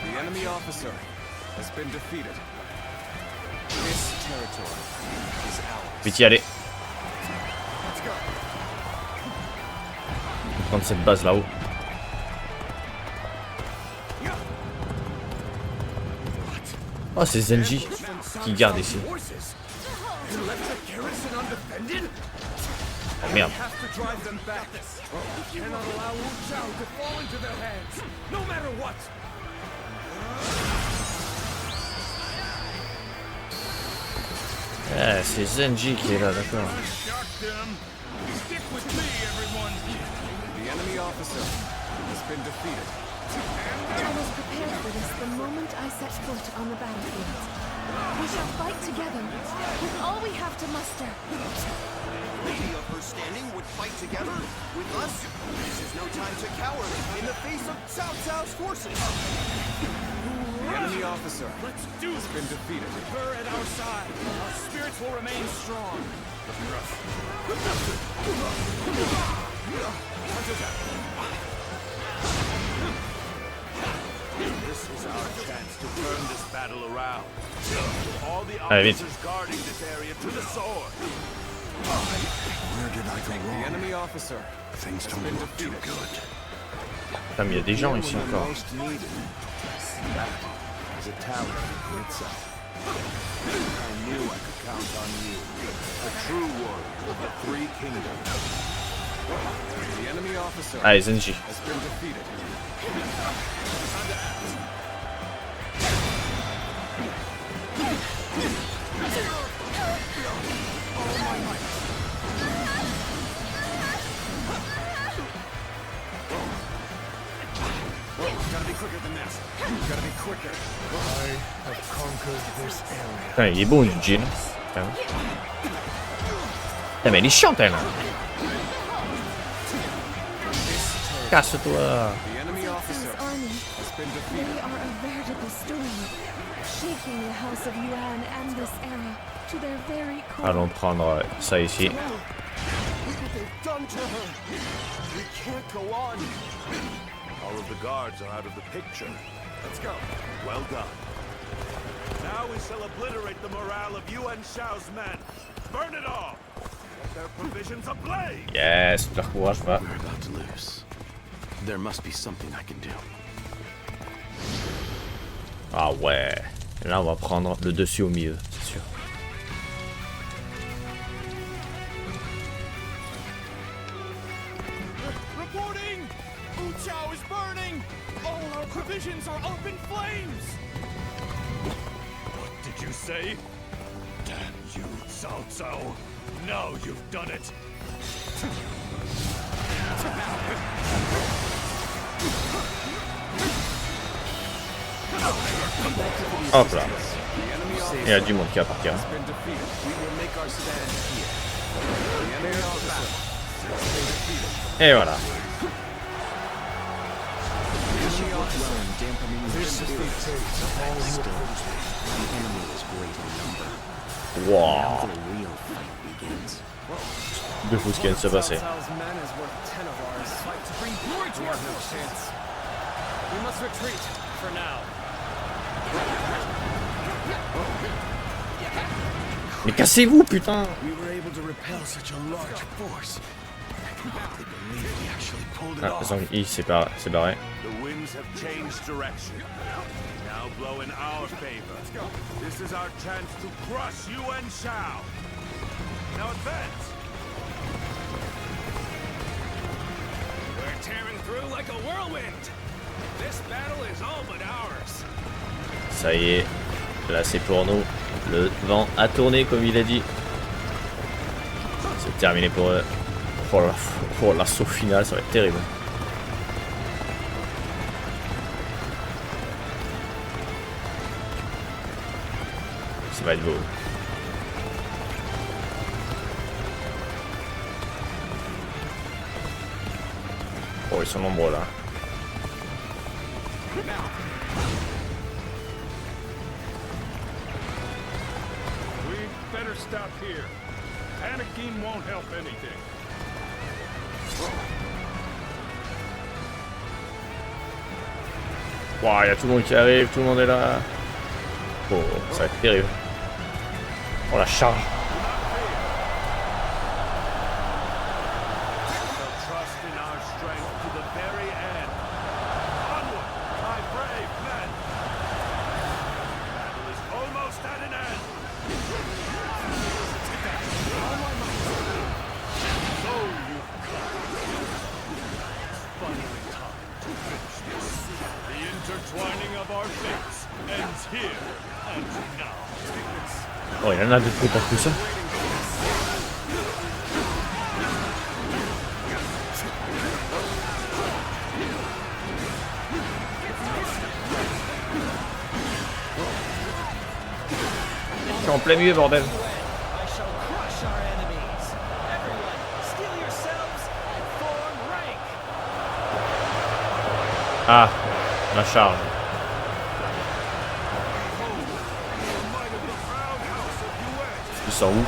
The enemy officer has been defeated. This territory is ours. Vite y aller. Prendre cette base là-haut. Oh, c'est Zenji qui garde ici. Oh merde. Ah, c'est Zenji qui est là, d'accord. The enemy officer has been defeated. I was prepared for this the moment I set foot on the battlefield. We shall fight together with all we have to muster. Lady of her standing would fight together with us? This is no time to cower in the face of Cao Cao's forces. The enemy officer has been defeated. With her at our side, our spirits will remain strong. This is our chance to turn this battle around. All the Allez, vite. officers guarding this area to the sword. Where did I go wrong? The enemy officer Things don't look too good. Putain, mais il y a des gens ici encore. That is a talent in itself. I knew I could count on you. A true warrior of the three kingdoms. The enemy officer Allez, Zenji. has been defeated. Gotta be quicker than this. Gotta be quicker. I have conquered this area. Putain, il est bon, Eugene. Putain, mais elle est chiante, elle. casse-toi. Cao Cao's army. They are a veritable storm, shaking the house of Yuan and this era to their very core. Allons prendre ça ici. Look what they've done to her. We can't go on. All of the guards are out of the picture. Let's go. Well done. Now we shall obliterate the morale of Yuan Shao's men. Burn it all. Set their provisions ablaze. Yes, leur courage va. We're about to lose. There must be something I can do. Ah ouais. Et là, on va prendre le dessus au milieu, c'est sûr. Reporting! Chao is burning! All our provisions are up in flames! What did you say? Damn you, Cao Cao! Now you've done it! Hop là. Il y a du monde qui va partir. Et voilà. Wow. De fou ce qui vient de se passer. Mais cassez-vous, putain! Ah, il s'est barré. The winds have changed direction. Now blow in our favor. This is our chance to crush Yuan Shao. Now advance. We're tearing through like a whirlwind. This battle is all but ours. Ça y est, là c'est pour nous. Le vent a tourné comme il a dit. C'est terminé pour eux. Oh l'assaut final, ça va être terrible. Ça va être beau. Oh, ils sont nombreux là. We better stop here. Panicking won't help anything. Wow, il y a tout le monde qui arrive, tout le monde est là. Oh, ça va être terrible. Oh la charge. Oh, il y en a de plus pour tout ça. Je suis en plein milieu, bordel. Ah, la charge. Il sort où?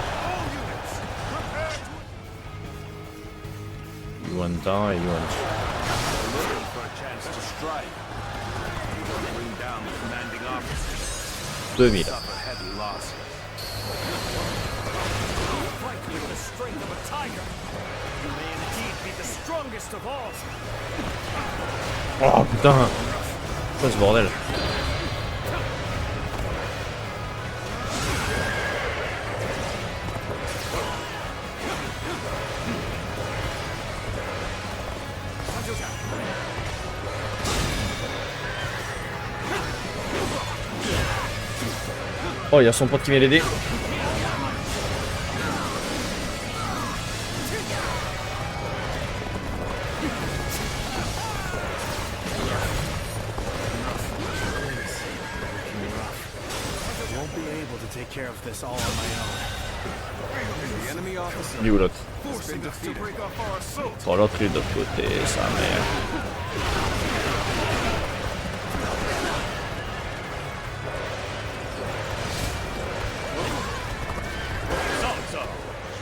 Yuan temps et Yuan. 2000. Oh putain! Quoi ce bordel? Oh, il y a son pote qui vient l'aider. Il est où l'autre? Bon, l'autre il est de l'autre côté, sa mère.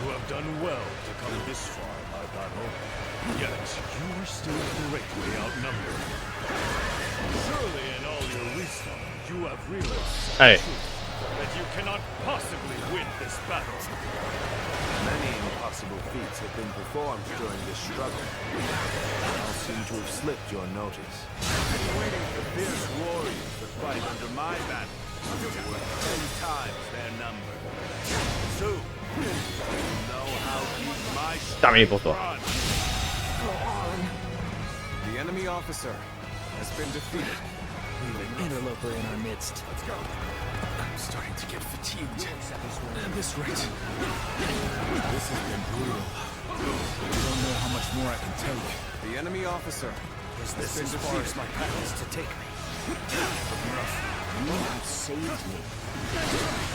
You have done well to come this far, my battle. Yet you are still greatly outnumbered. Surely in all your wisdom, you have realized that you cannot possibly win this battle. Many impossible feats have been performed during this struggle. All seem to have slipped your notice. Waiting for fierce warriors to fight under my banner. You were 10 times their number. Soon, you know how deep my Terminé pour toi. The enemy officer has been defeated. We've an interloper in our midst. Let's go. I'm starting to get fatigued. At this rate. This has been brutal. I don't know how much more I can take. The enemy officer Is this as far as my path is to take me? You have saved me.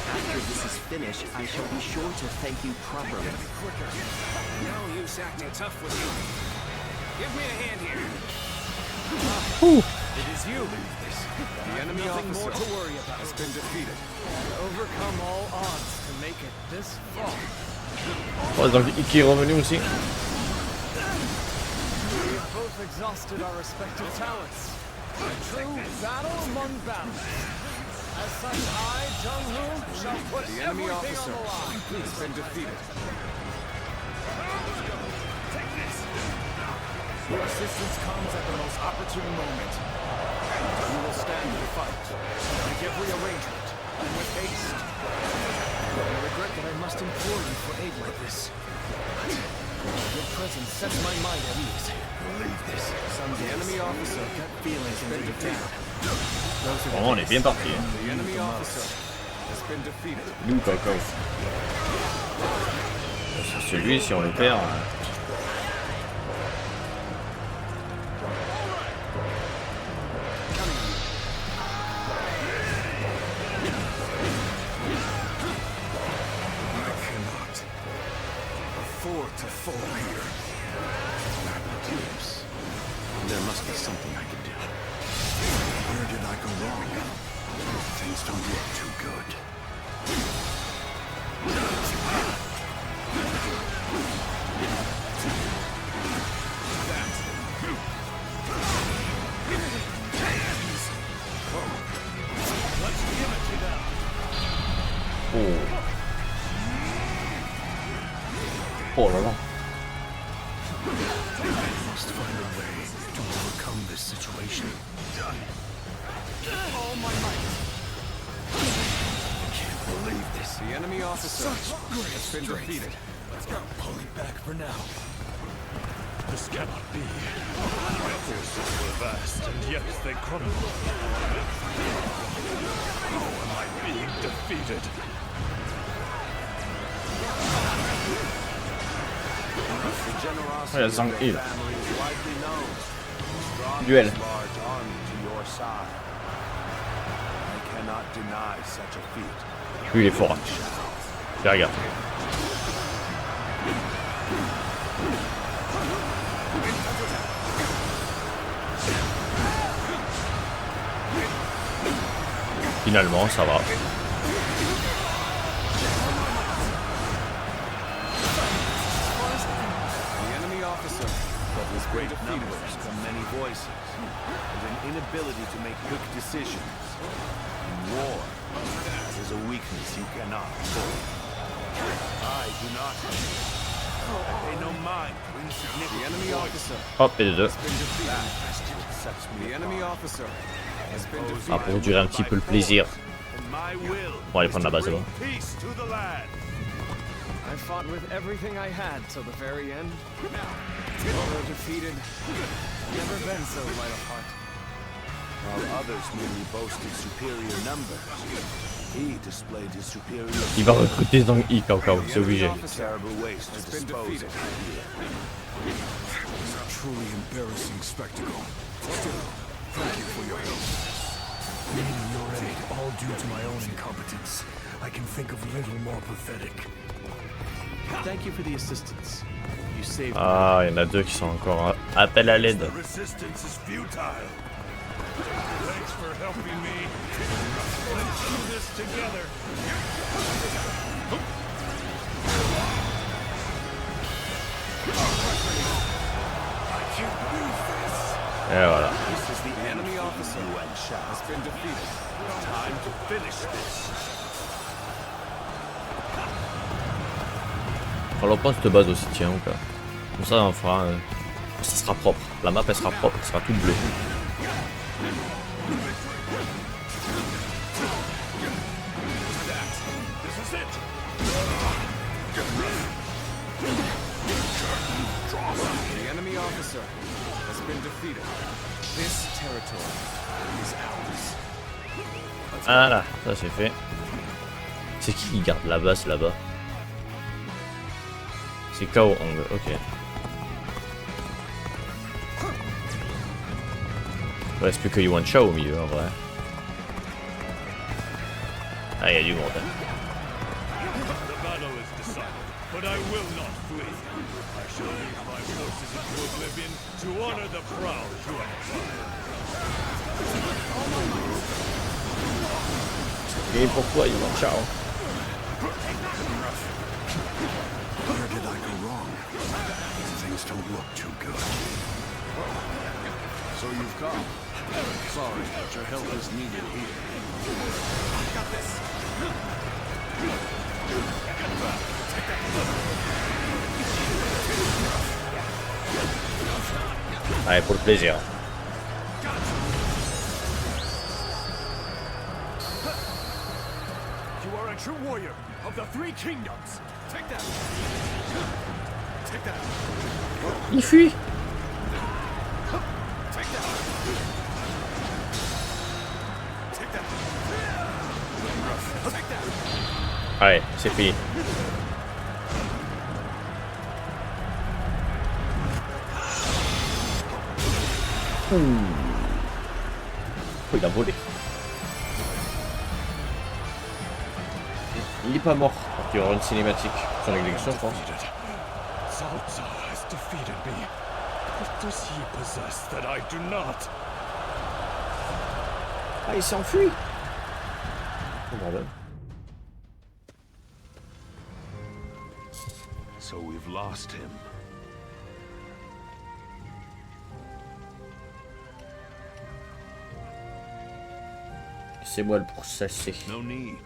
After this is finished, I shall be sure to thank you properly. No use acting tough with you. Give me a hand here. It is you. The enemy Nothing officer more to worry about. has been defeated. Overcome all odds to make it this far. Oh, donc Iki est revenu aussi. We have both exhausted our respective talents. A true battle among battles. As such, I, Jung-Hoo, shall put The enemy everything officer on the line. has been defeated. Your assistance comes at the most opportune moment. We will stand and fight. Make every arrangement. And with haste. I regret that I must implore you for aid like this. Your presence sets my mind at ease. Believe this. The enemy officer Feelings has been defeated. Bon, on est bien parti. The enemy officer has been defeated. Nous, Cao Cao. Celui, si on le perd. To fall here. There must be something I can do. Where did I go wrong? Things don't look too good. Let's give it to them. Oh. Oh là là. I must find a way to overcome this situation. all my might. I can't believe this. The enemy officer has been defeated. Let's go. Pulling back for now. This cannot be. My forces were vast, and yet they crumble. How am I being defeated? Ouais, la Zhang Heal. Duel. Lui il est fort. Fais regarde. Finalement ça va. With great numbers come many voices, and an inability to make quick decisions. In war, that is a weakness you cannot afford. I do not. I pay no mind to insignificant. The enemy officer Hop, et les deux. The enemy officer has been defeated. Ah, pour durer un petit peu le plaisir. On va aller prendre la base là-bas. I fought with everything I had till the very end. Although defeated, never been so light of heart. While others merely boasted superior numbers, he displayed his superior. Il va recruter Zhang Yi, Cao Cao, c'est obligé. Terrible waste to dispose of. It was a truly embarrassing spectacle. Still, thank you for your help. Needing your aid, all due to my own incompetence. I can think of little more pathetic. Thank you for the assistance. You saved me. Ah, il y en a deux qui sont encore appel à l'aide. The resistance is futile. Thanks for helping me. Let's do this together. I can't believe this. Et voilà. This is the enemy officer has been defeated. Time to finish this. On reprend cette base aussi, tiens, ou pas. Comme ça, on fera. Ça sera propre. La map, elle sera propre, elle sera toute bleue. The enemy officer has been defeated. This territory is ours. Voilà, ça c'est fait. C'est qui garde la base là-bas? C'est Cao Cao, ok. Il reste plus que Yuan Shao au milieu en vrai. Ah, il y a du monde. The battle is decided, but I will not flee. I shall lead my forces into oblivion to honor the proud Yuan. Et pourquoi Yuan Shao? Where did I go wrong? Things don't look too good. So you've come. Sorry, but your help is needed here. I got this. Allez, pour le plaisir. You are a true warrior of the three kingdoms. Take that. Take that. Il fuit. Take that. Take that. Take that. Allez, c'est fini. Oh, il a volé. Il est pas mort. Il y aura une cinématique sur l'exécution, je pense. Cao Cao has defeated me. What does he possess that I do not? Ah, il s'est enfui. Oh bordel. So we've lost him. C'est moi le processé. No need.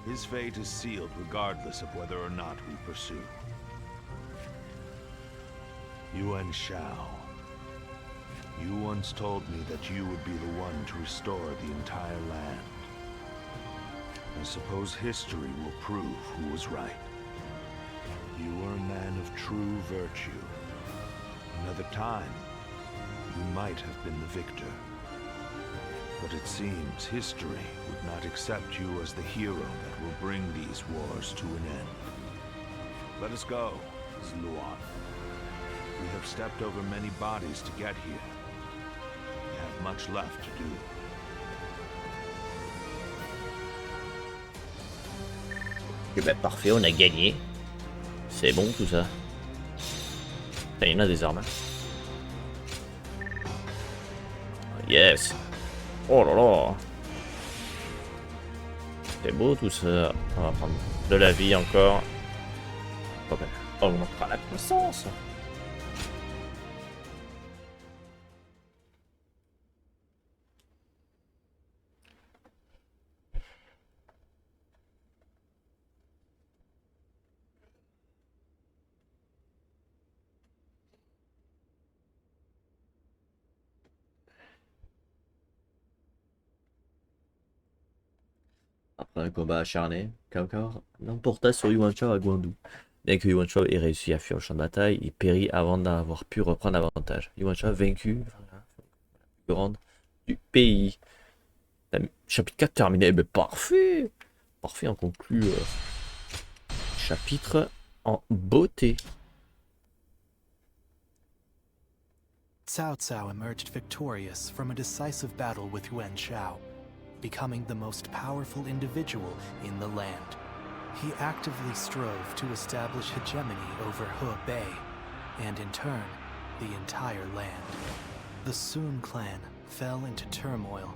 His fate is sealed regardless of whether or not we pursue. Yuan Shao. You once told me that you would be the one to restore the entire land. I suppose history will prove who was right. You were a man of true virtue. Another time, you might have been the victor. But it seems history would not accept you as the hero that will bring these wars to an end. Let us go, Zluan. We have stepped over many bodies to get here. We have much left to do. Eh ben, parfait, on a gagné. C'est bon tout ça. Il y en a des armes. Yes. Oh là là. C'est beau tout ça. On va prendre de la vie encore. Oh, ben, on augmentera la puissance. Après un combat acharné, Cao Cao l'emporta sur Yuan Shao à Guandu. Bien que Yuan Shao ait réussi à fuir le champ de bataille, il périt avant d'avoir pu reprendre avantage. Yuan Shao vaincu, la plus grande du pays. Chapitre 4 terminé, mais parfait. Parfait, on conclut chapitre en beauté. Cao Cao emerged victorious from a decisive battle with Yuan Shao, becoming the most powerful individual in the land. He actively strove to establish hegemony over Hebei, and in turn, the entire land. The Sun clan fell into turmoil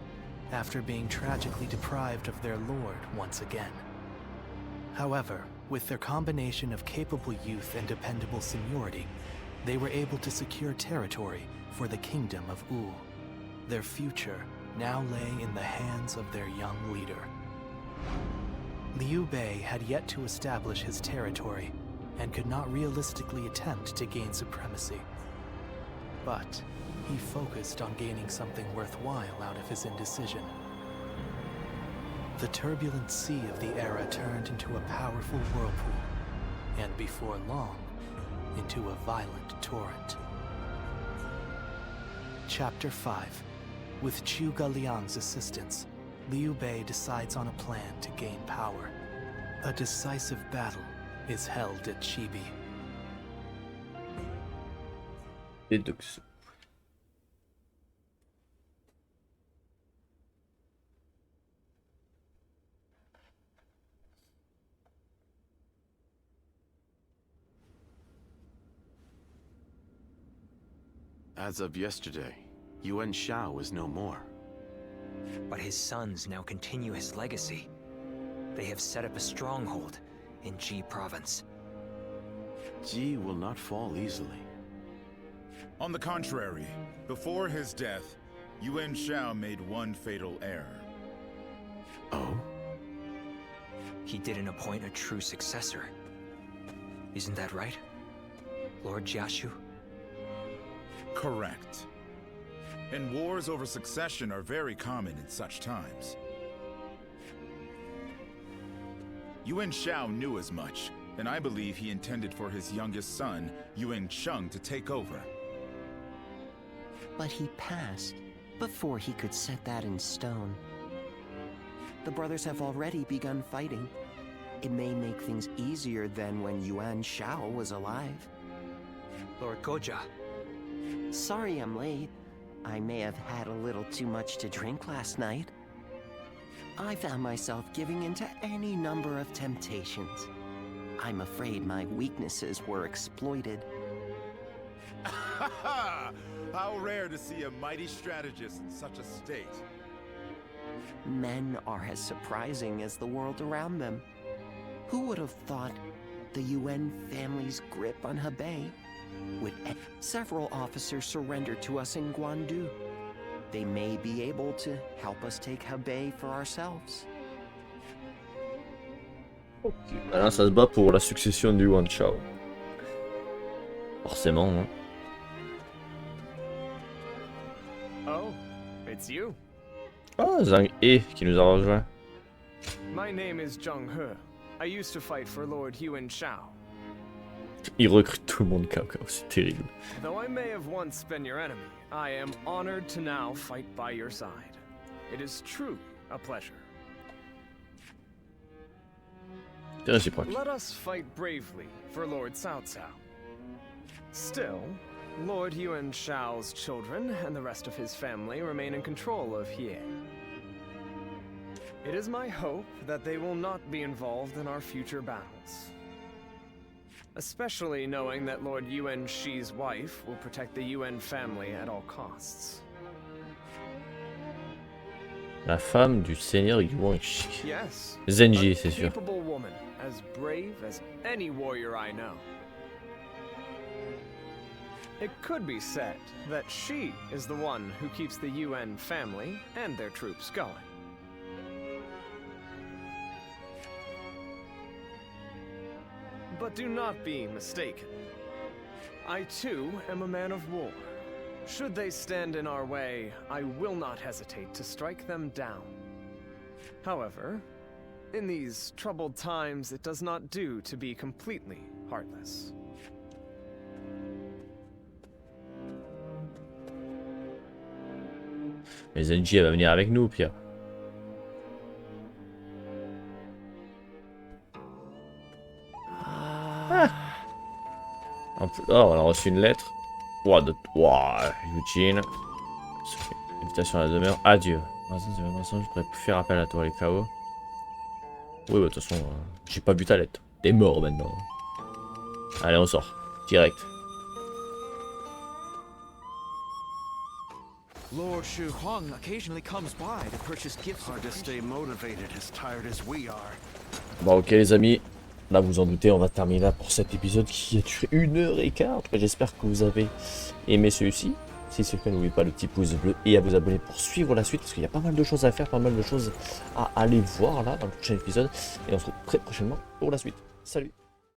after being tragically deprived of their lord once again. However, with their combination of capable youth and dependable seniority, they were able to secure territory for the kingdom of Wu. Their future now lay in the hands of their young leader. Liu Bei had yet to establish his territory and could not realistically attempt to gain supremacy. But he focused on gaining something worthwhile out of his indecision. The turbulent sea of the era turned into a powerful whirlpool, and before long, into a violent torrent. Chapter 5. With Zhuge Liang's assistance, Liu Bei decides on a plan to gain power. A decisive battle is held at Chibi. Déduction. As of yesterday, Yuan Shao is no more. But his sons now continue his legacy. They have set up a stronghold in Ji province. Ji will not fall easily. On the contrary, before his death, Yuan Shao made one fatal error. Oh? He didn't appoint a true successor. Isn't that right, Lord Jiashu? Correct. And wars over succession are very common in such times. Yuan Shao knew as much, and I believe he intended for his youngest son, Yuan Sheng, to take over. But he passed before he could set that in stone. The brothers have already begun fighting. It may make things easier than when Yuan Shao was alive. Lord Goja. Sorry I'm late. I may have had a little too much to drink last night. I found myself giving in to any number of temptations. I'm afraid my weaknesses were exploited. How rare to see a mighty strategist in such a state. Men are as surprising as the world around them. Who would have thought the Yuan family's grip on Hebei would end? Several officers surrendered to us in Guandu. They may be able to help us take Hebei for ourselves. Là, ça se bat pour la succession du Yuan Shao. Forcément, hein. Oh, it's you. Ah, Zhang He qui nous a rejoint. My name is Zheng He. I used to fight for Lord Yuan Shao. Il recrute tout le monde, Cao Cao, c'est terrible. Though I may have once been your enemy, I am honored to now fight by your side. It is truly a pleasure. Let us fight bravely for Lord Cao Cao. Still, Lord Yuan Shao's children and the rest of his family remain in control of He. It is my hope that they will not be involved in our future battles. Especially knowing that Lord Yuan Shi's wife will protect the Yuan family at all costs. La femme du seigneur Yuan Shi. Yes. Zenji, c'est sûr. A capable woman, as brave as any warrior I know. It could be said that she is the one who keeps the Yuan family and their troops going. But do not be mistaken. I too am a man of war. Should they stand in our way, I will not hesitate to strike them down. However, in these troubled times, it does not do to be completely heartless. Mais Zenji, elle va venir avec nous, Pierre. Oh, on a reçu une lettre. Wow, Eugene. Invitation à la demeure. Adieu. Je pourrais plus faire appel à toi, les KO. Oui, de toute façon, j'ai pas vu ta lettre. T'es mort maintenant. Allez, on sort. Direct. Lord Shu Huang occasionally comes by to purchase gifts. Hard to stay motivated as tired as we are. Bon, ok les amis. Là, vous en doutez, on va terminer là pour cet épisode qui a duré 1h15. En tout cas, j'espère que vous avez aimé celui-ci. Si c'est le cas, n'oubliez pas le petit pouce bleu et à vous abonner pour suivre la suite. Parce qu'il y a pas mal de choses à faire, pas mal de choses à aller voir là dans le prochain épisode. Et on se retrouve très prochainement pour la suite. Salut!